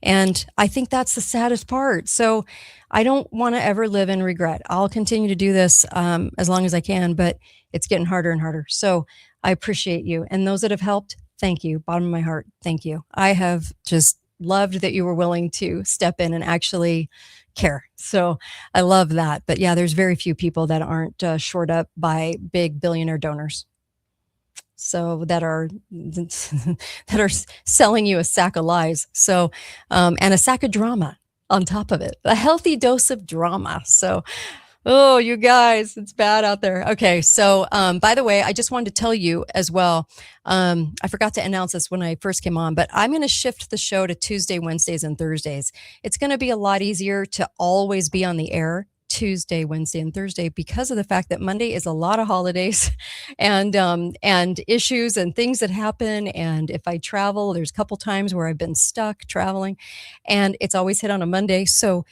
And I think that's the saddest part. So I don't want to ever live in regret. I'll continue to do this as long as I can, but it's getting harder and harder. So I appreciate you. And those that have helped, thank you. Bottom of my heart, thank you. I have just loved that you were willing to step in and actually care. So I love that. But yeah, there's very few people that aren't shored up by big billionaire donors. So that are selling you a sack of lies. So, and a sack of drama on top of it, a healthy dose of drama. So, oh, you guys, it's bad out there. Okay. So, by the way, I just wanted to tell you as well. I forgot to announce this when I first came on, but I'm going to shift the show to Tuesday, Wednesdays, and Thursdays. It's going to be a lot easier to always be on the air Tuesday, Wednesday, and Thursday, because of the fact that Monday is a lot of holidays and issues and things that happen. And if I travel, there's a couple times where I've been stuck traveling, and it's always hit on a Monday. So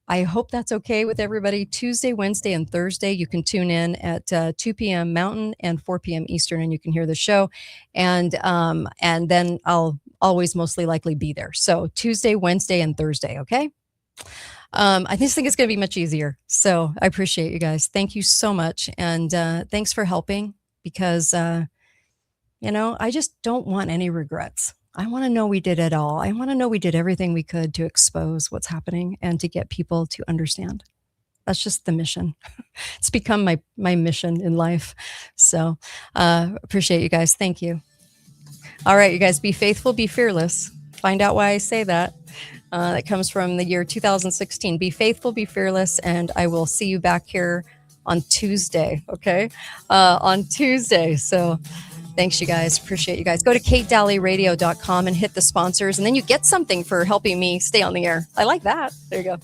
I hope that's okay with everybody. Tuesday, Wednesday, and Thursday, you can tune in at 2 p.m. Mountain and 4 p.m. Eastern, and you can hear the show. And then I'll always mostly likely be there. So Tuesday, Wednesday, and Thursday. Okay. I just think it's going to be much easier. So I appreciate you guys. Thank you so much. And thanks for helping, because, I just don't want any regrets. I want to know we did it all. I want to know we did everything we could to expose what's happening and to get people to understand. That's just the mission. It's become my mission in life. So appreciate you guys. Thank you. All right, you guys, be faithful, be fearless. Find out why I say that. That comes from the year 2016. Be faithful, be fearless, and I will see you back here on Tuesday, okay? On Tuesday. So thanks, you guys. Appreciate you guys. Go to katedalleyradio.com and hit the sponsors, and then you get something for helping me stay on the air. I like that. There you go.